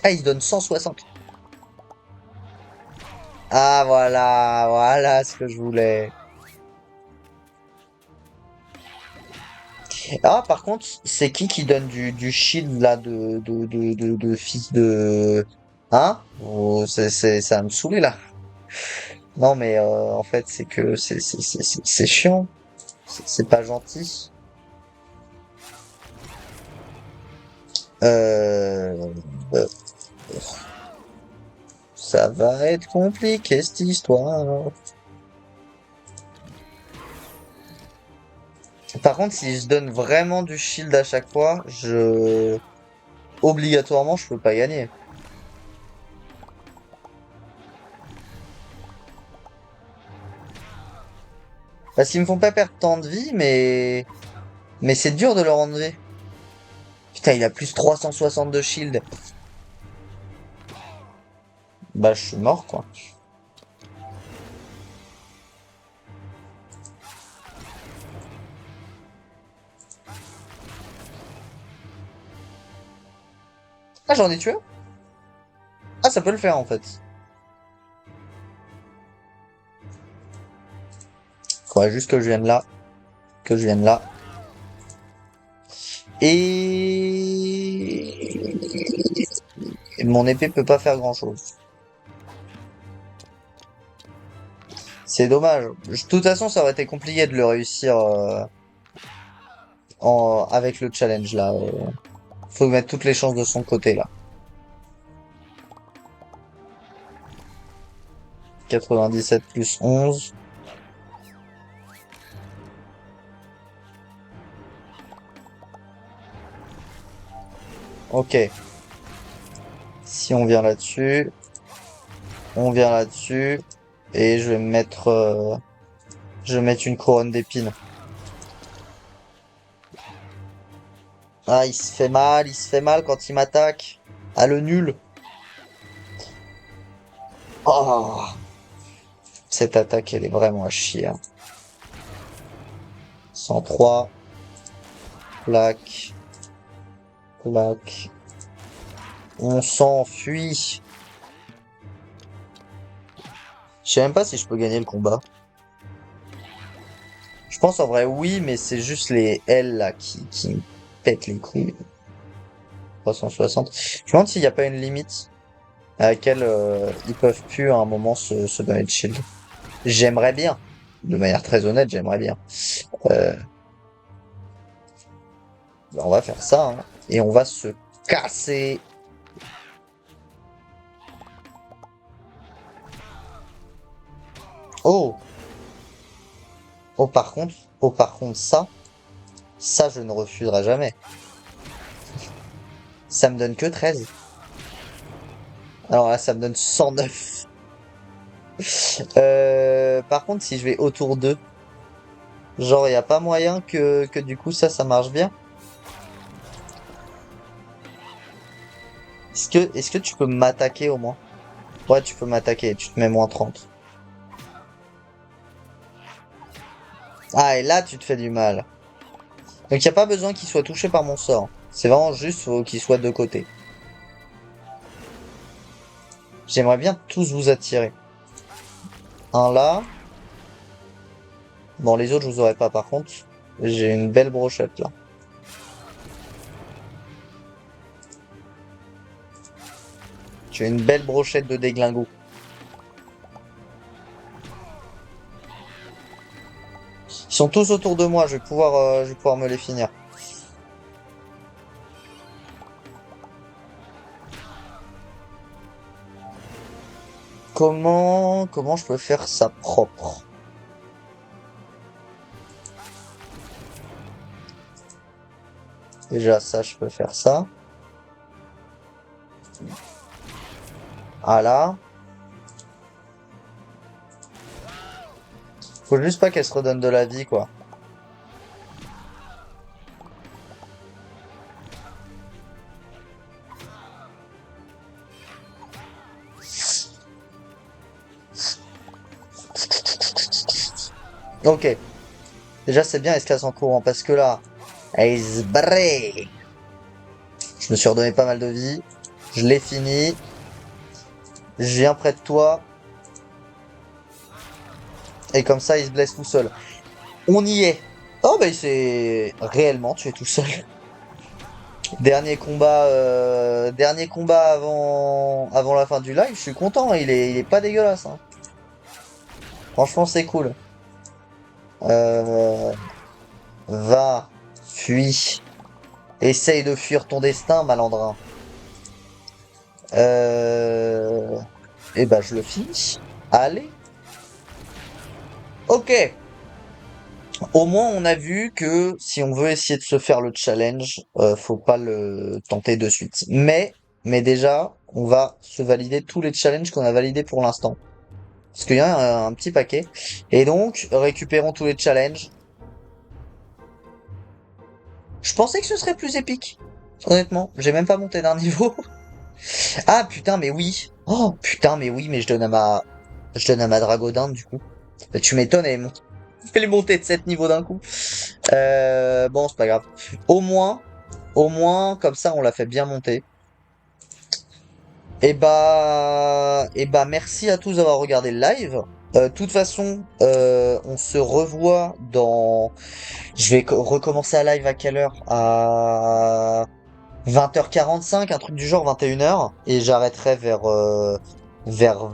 Ah, il donne 160. Ah, voilà ce que je voulais. Ah, par contre, c'est qui donne du shield là de fils de... Hein? Oh, ça va me saouler là. Non, mais en fait, c'est que c'est chiant. C'est pas gentil. Euh, euh, ça va être compliqué cette histoire. Par contre, si je donne vraiment du shield à chaque fois, obligatoirement, je peux pas gagner. Parce qu'ils me font pas perdre tant de vie, mais c'est dur de leur enlever. Putain, il a plus 360 de shield. Bah, je suis mort, quoi. Ah, j'en ai tué un? Ah, ça peut le faire, en fait. Faudrait juste que je vienne là. Que je vienne là. Et mon épée peut pas faire grand-chose. C'est dommage. De toute façon, ça aurait été compliqué de le réussir avec le challenge, là. Faut mettre toutes les chances de son côté, là. 97 plus 11. Ok. Si on vient là-dessus, on vient là-dessus, et je vais mettre une couronne d'épines. Ah, il se fait mal quand il m'attaque. Ah, le nul. Oh, cette attaque, elle est vraiment à chier, hein. 103, plaque, plaque. On s'enfuit. Je sais même pas si je peux gagner le combat. Je pense en vrai oui, mais c'est juste les L là qui me pètent les couilles. 360. Je me demande s'il n'y a pas une limite à laquelle ils peuvent plus à un moment se donner de shield. J'aimerais bien. De manière très honnête, j'aimerais bien. Euh, on va faire ça, hein. Et on va se casser. Oh! Oh, par contre, ça, je ne refuserai jamais. Ça me donne que 13. Alors là, ça me donne 109. Par contre, si je vais autour d'eux, genre, y a pas moyen que du coup, ça marche bien? Est-ce que tu peux m'attaquer au moins? Ouais, tu peux m'attaquer, tu te mets -30. Ah, et là, tu te fais du mal. Donc, y a pas besoin qu'il soit touché par mon sort. C'est vraiment juste, faut qu'il soit de côté. J'aimerais bien tous vous attirer. Un là. Bon, les autres, je vous aurais pas, par contre. J'ai une belle brochette, là. Tu as une belle brochette de déglingo. Ils sont tous autour de moi, je vais pouvoir me les finir. Comment je peux faire ça propre? Déjà, ça, je peux faire ça. Ah là. Faut juste pas qu'elle se redonne de la vie, quoi. Ok. Déjà, c'est bien, elle se casse en courant, parce que là, elle se brée. Je me suis redonné pas mal de vie. Je l'ai fini. Je viens près de toi. Et comme ça, il se blesse tout seul. On y est. Oh, bah, il s'est réellement tué tout seul. Dernier combat avant la fin du live. Je suis content. Il est pas dégueulasse, hein. Franchement, c'est cool. Euh, va, fuis. Essaye de fuir ton destin, malandrin. Euh... Et bah, je le finis. Allez. Ok. Au moins, on a vu que si on veut essayer de se faire le challenge, faut pas le tenter de suite. Mais déjà, on va se valider tous les challenges qu'on a validés pour l'instant. Parce qu'il y en a un petit paquet. Et donc, récupérons tous les challenges. Je pensais que ce serait plus épique. Honnêtement, j'ai même pas monté d'un niveau. Ah putain, mais oui. Oh putain, mais oui, mais je donne à ma Dragodinde du coup. Bah, tu m'étonnes, elle est montée de 7 niveaux d'un coup. Bon, c'est pas grave. Au moins, au moins, comme ça, on l'a fait bien monter. Et bah, merci à tous d'avoir regardé le live. De toute façon, on se revoit dans. Je vais recommencer à live à quelle heure? À 20h45, un truc du genre 21h, et j'arrêterai vers 20, vers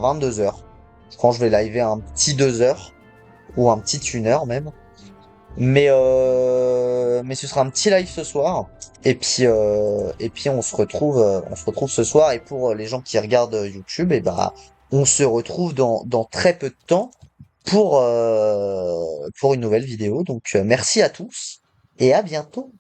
22h. Je pense que je vais liver un petit 2 heures, ou un petit 1 heure même. Mais ce sera un petit live ce soir. Et puis on se retrouve ce soir. Et pour les gens qui regardent YouTube, et bah, on se retrouve dans très peu de temps pour une nouvelle vidéo. Donc, merci à tous et à bientôt.